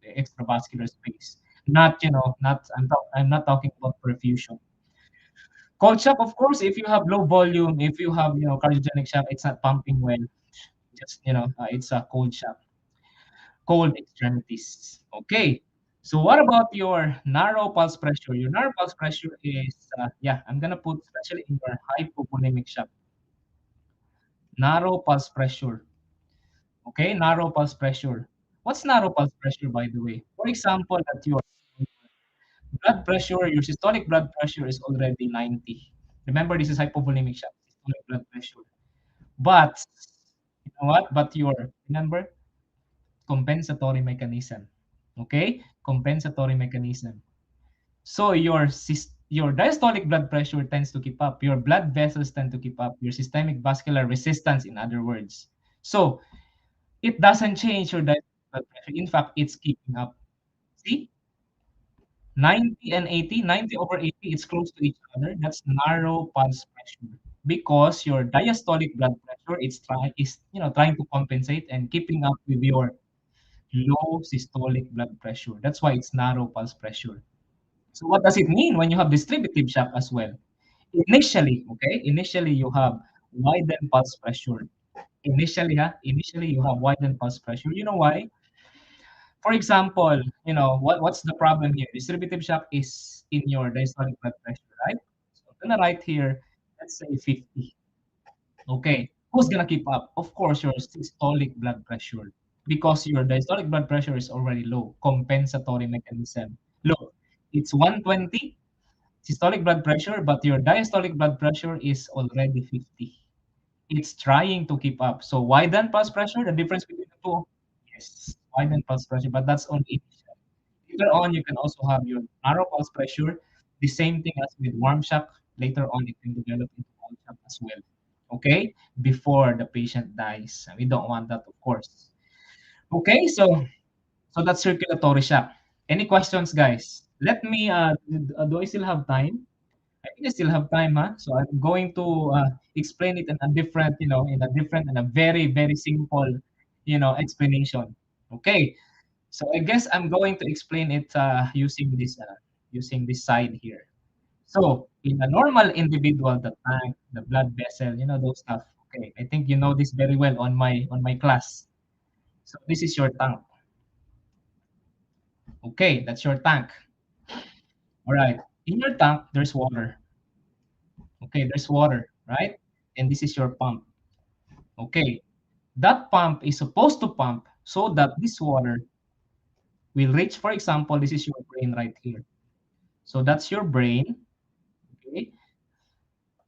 Speaker 1: to extravascular space. Not, I'm not talking about perfusion. Cold shock, of course, if you have low volume, if you have, cardiogenic shock, it's not pumping well. Just, it's a cold shock. Cold extremities. Okay. So what about your narrow pulse pressure? Your narrow pulse pressure is, yeah, I'm gonna put especially in your hypovolemic shock. Narrow pulse pressure. Okay, narrow pulse pressure. What's narrow pulse pressure, by the way? For example, that your blood pressure, your systolic blood pressure is already 90. Remember, this is hypovolemic shock, systolic blood pressure. But, you know what? But your, remember, compensatory mechanism. Okay? Compensatory mechanism. So your diastolic blood pressure tends to keep up. Your blood vessels tend to keep up. Your systemic vascular resistance, in other words. So it doesn't change your diastolic blood pressure. In fact, it's keeping up. See, 90 and 80, 90 over 80, it's close to each other. That's narrow pulse pressure because your diastolic blood pressure trying to compensate and keeping up with your low systolic blood pressure. That's why it's narrow pulse pressure. So what does it mean when you have distributive shock as well? Initially you have widened pulse pressure. Initially you have widened pulse pressure. You know why? For example, what's the problem here? Distributive shock is in your diastolic blood pressure, right? So I'm gonna write here, let's say 50. Okay, who's gonna keep up? Of course, your systolic blood pressure because your diastolic blood pressure is already low. Compensatory mechanism. Look, it's 120 systolic blood pressure, but your diastolic blood pressure is already 50. It's trying to keep up. So widen pulse pressure, the difference between the two, yes, widen pulse pressure, but that's only initial. Later on, you can also have your narrow pulse pressure, the same thing as with warm shock. Later on, it can develop into cold shock as well. Okay, before the patient dies. And we don't want that, of course. Okay, so that's circulatory shock. Any questions, guys? Let me. Do I still have time? I think I still have time, huh? So I'm going to explain it in a different, in a very, very simple, explanation. Okay. So I guess I'm going to explain it using this side here. So in a normal individual, the tank, the blood vessel, those stuff. Okay, I think you know this very well on my class. So this is your tank. Okay, that's your tank. All right. In your tank, there's water. Okay, there's water, right? And this is your pump. Okay, that pump is supposed to pump so that this water will reach, for example, this is your brain right here. So that's your brain, okay,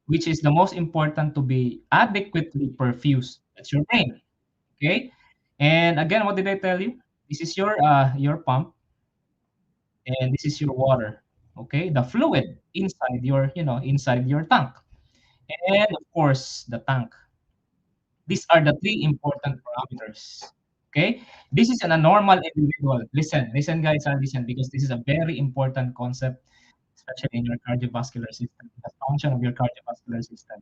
Speaker 1: which is the most important to be adequately perfused. That's your brain, okay? And again, what did I tell you? This is your pump and this is your water, okay? The fluid inside your tank. And of course, the tank. These are the three important parameters. Okay, this is an abnormal individual. Listen, guys, listen because this is a very important concept, especially in your cardiovascular system, the function of your cardiovascular system.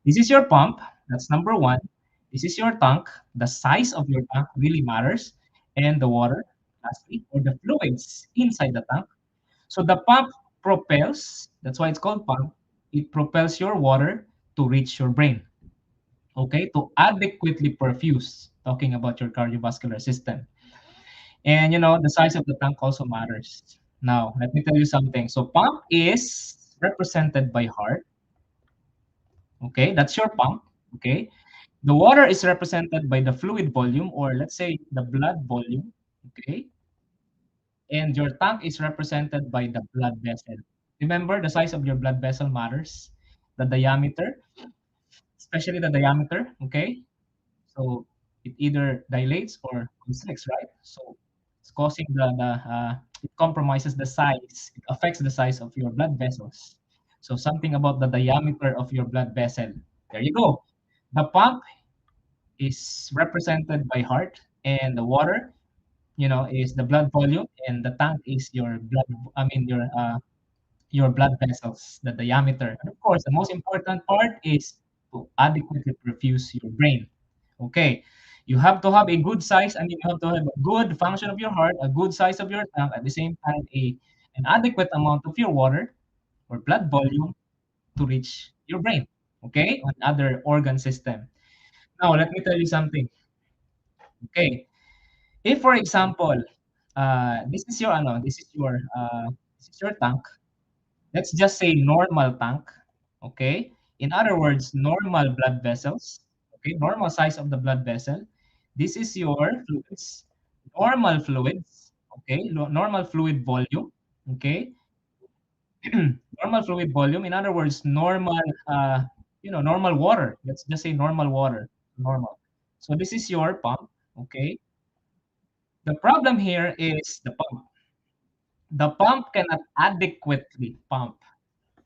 Speaker 1: This is your pump. That's number one. This is your tank. The size of your tank really matters, and the water, lastly, or the fluids inside the tank. So the pump propels. That's why it's called pump. It propels your water to reach your brain. okay, to adequately perfuse, talking about your cardiovascular system. And the size of the tank also matters. Now, let me tell you something. So pump is represented by heart, okay? That's your pump, okay? The water is represented by the fluid volume, or let's say the blood volume, okay? And your tank is represented by the blood vessel. Remember, the size of your blood vessel matters. The diameter, especially the diameter, okay? So it either dilates or constricts, right? So it's causing it compromises the size, it affects the size of your blood vessels. So something about the diameter of your blood vessel. There you go. The pump is represented by heart, and the water, is the blood volume, and the tank is your blood. I mean your blood vessels, the diameter. And of course, the most important part is to adequately perfuse your brain. Okay, you have to have a good size. I mean, you have to have a good function of your heart, a good size of your tank, at the same time, an adequate amount of your water or blood volume to reach your brain. Okay, and other organ system. Now, let me tell you something. Okay, if for example, this is your tank. Let's just say normal tank, okay? In other words, normal blood vessels, okay? Normal size of the blood vessel. This is your fluids, normal fluids, okay? Normal fluid volume, okay? Normal fluid volume. In other words, normal water. Let's just say normal water, normal. So this is your pump, okay? The problem here is the pump. The pump cannot adequately pump.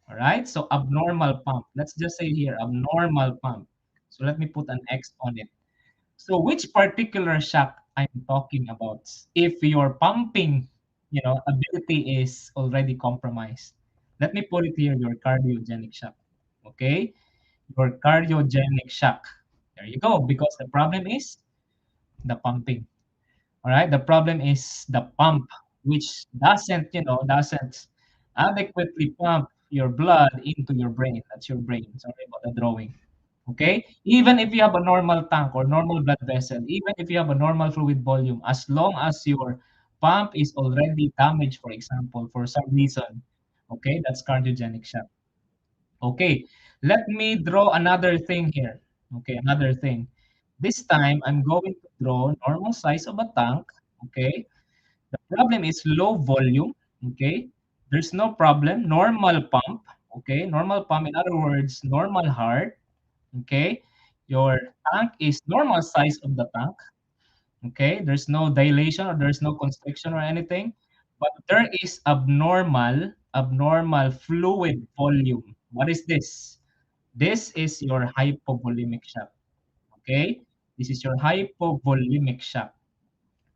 Speaker 1: All right, so abnormal pump. Let's just say here, abnormal pump. So let me put an X on it. So which particular shock I'm talking about? If your pumping, ability is already compromised. Let me put it here, your cardiogenic shock. Okay, your cardiogenic shock. There you go, because the problem is the pumping. All right, the problem is the pump, which doesn't adequately pump your blood into your brain. That's your brain. Sorry about the drawing. Okay, even if you have a normal tank or normal blood vessel, even if you have a normal fluid volume, as long as your pump is already damaged, for example, for some reason, okay, that's cardiogenic shock. Okay, let me draw another thing here. Okay, another thing. This time I'm going to draw normal size of a tank. Okay, the problem is low volume. Okay, there's no problem. Normal pump. Okay, normal pump. In other words, normal heart. Okay, your tank is normal size of the tank. Okay, there's no dilation or there's no constriction or anything, but there is abnormal fluid volume. What is this? This is your hypovolemic shock. Okay, this is your hypovolemic shock.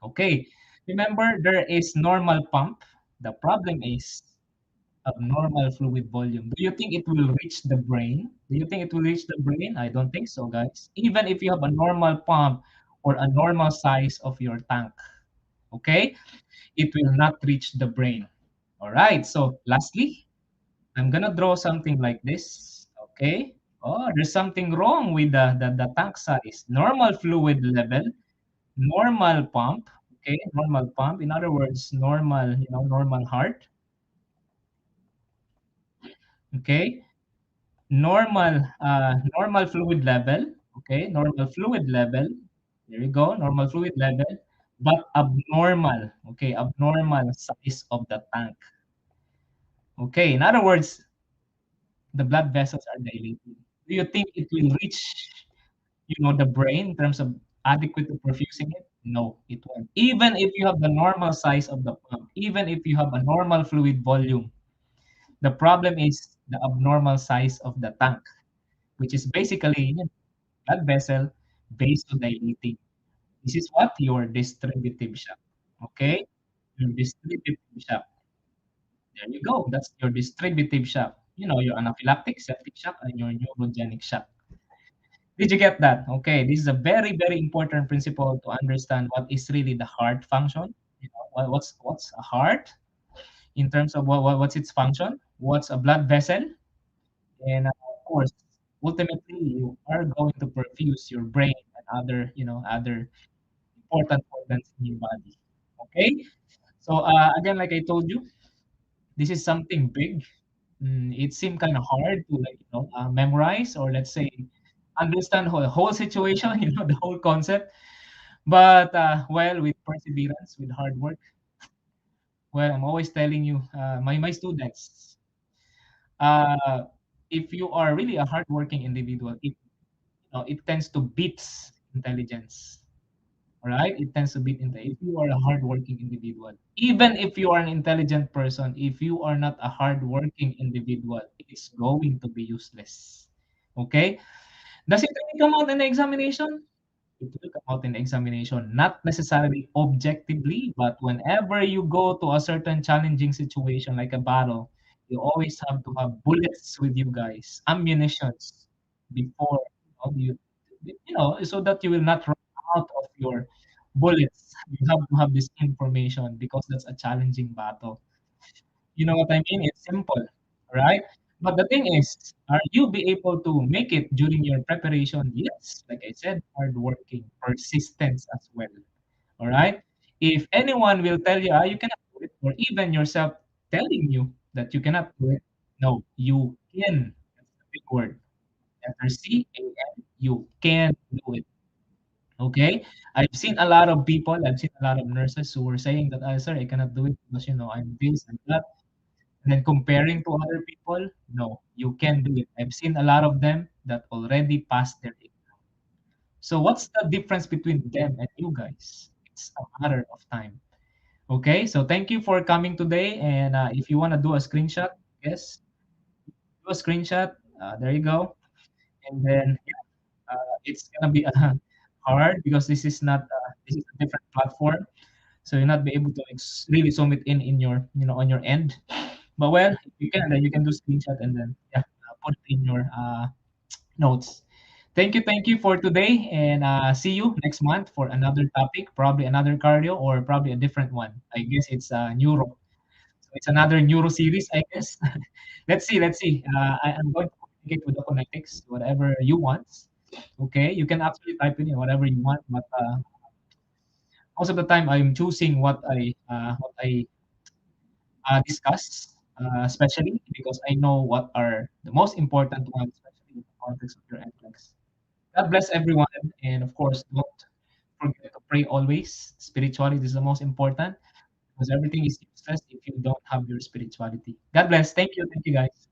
Speaker 1: Okay, remember there is normal pump. The problem is abnormal fluid volume. Do you think it will reach the brain? Do you think it will reach the brain? I don't think so, guys. Even if you have a normal pump or a normal size of your tank, okay, it will not reach the brain. All right. So, lastly, I'm gonna draw something like this. Okay. Oh, there's something wrong with the tank size. Normal fluid level, normal pump. Okay, normal pump. In other words, normal heart. Okay, normal fluid level. Okay, normal fluid level. There you go, normal fluid level, but abnormal. Okay, abnormal size of the tank. Okay, in other words, the blood vessels are dilated. Do you think it will reach, the brain in terms of adequately perfusing it? No, it won't. Even if you have the normal size of the pump, even if you have a normal fluid volume, the problem is the abnormal size of the tank, which is basically blood vessel vasodilating. This is what your distributive shock. Okay, your distributive shock. There you go. That's your distributive shock. Your anaphylactic, septic shock, and your neurogenic shock. Did you get that? Okay, this is a very, very important principle to understand what is really the heart function. What's a heart in terms of what's its function? What's a blood vessel? And of course, ultimately you are going to perfuse your brain and other, other important organs in your body. Okay? So again, like I told you, this is something big. It seemed kind of hard to like memorize, or let's say understand whole situation, the whole concept. But well, with perseverance, with hard work, well, I'm always telling you, my students, uh, if you are really a hardworking individual, it tends to beat intelligence. All right, it tends to beat if you are a hardworking individual. Even if you are an intelligent person, if you are not a hardworking individual, it's going to be useless. Okay? Does it really come out in the examination? It will come out in the examination, not necessarily objectively, but whenever you go to a certain challenging situation like a battle, you always have to have bullets with you guys, ammunitions before so that you will not run out of your bullets. You have to have this information because that's a challenging battle. You know what I mean? It's simple, right? But the thing is, are you be able to make it during your preparation? Yes, like I said, hardworking, persistence as well. All right. If anyone will tell you, you cannot do it, or even yourself telling you that you cannot do it, no, you can. That's the big word. Letter C A N. You can do it. Okay. I've seen a lot of people. I've seen a lot of nurses who were saying that, sir, I cannot do it because I'm this and that. And then comparing to other people, no, you can do it. I've seen a lot of them that already passed their exam. So what's the difference between them and you guys? It's a matter of time. Okay, so thank you for coming today. And if you want to do a screenshot, yes, do a screenshot. There you go. And then it's gonna be hard because this is a different platform, so you'll not be able to really zoom it in your on your end. But well, if you can, then you can do screenshot and then put it in your notes. Thank you for today, and see you next month for another topic, probably another cardio or probably a different one. I guess it's neuro. So it's another neuro series, I guess. Let's see, let's see. I'm going to communicate with the phonetics, whatever you want. Okay, you can actually type in whatever you want, but most of the time I'm choosing what I discuss, especially because I know what are the most important ones, especially in the context of your NCLEX. God bless everyone, and of course, don't forget to pray always. Spirituality is the most important because everything is useless if you don't have your spirituality. God bless. Thank you. Thank you, guys.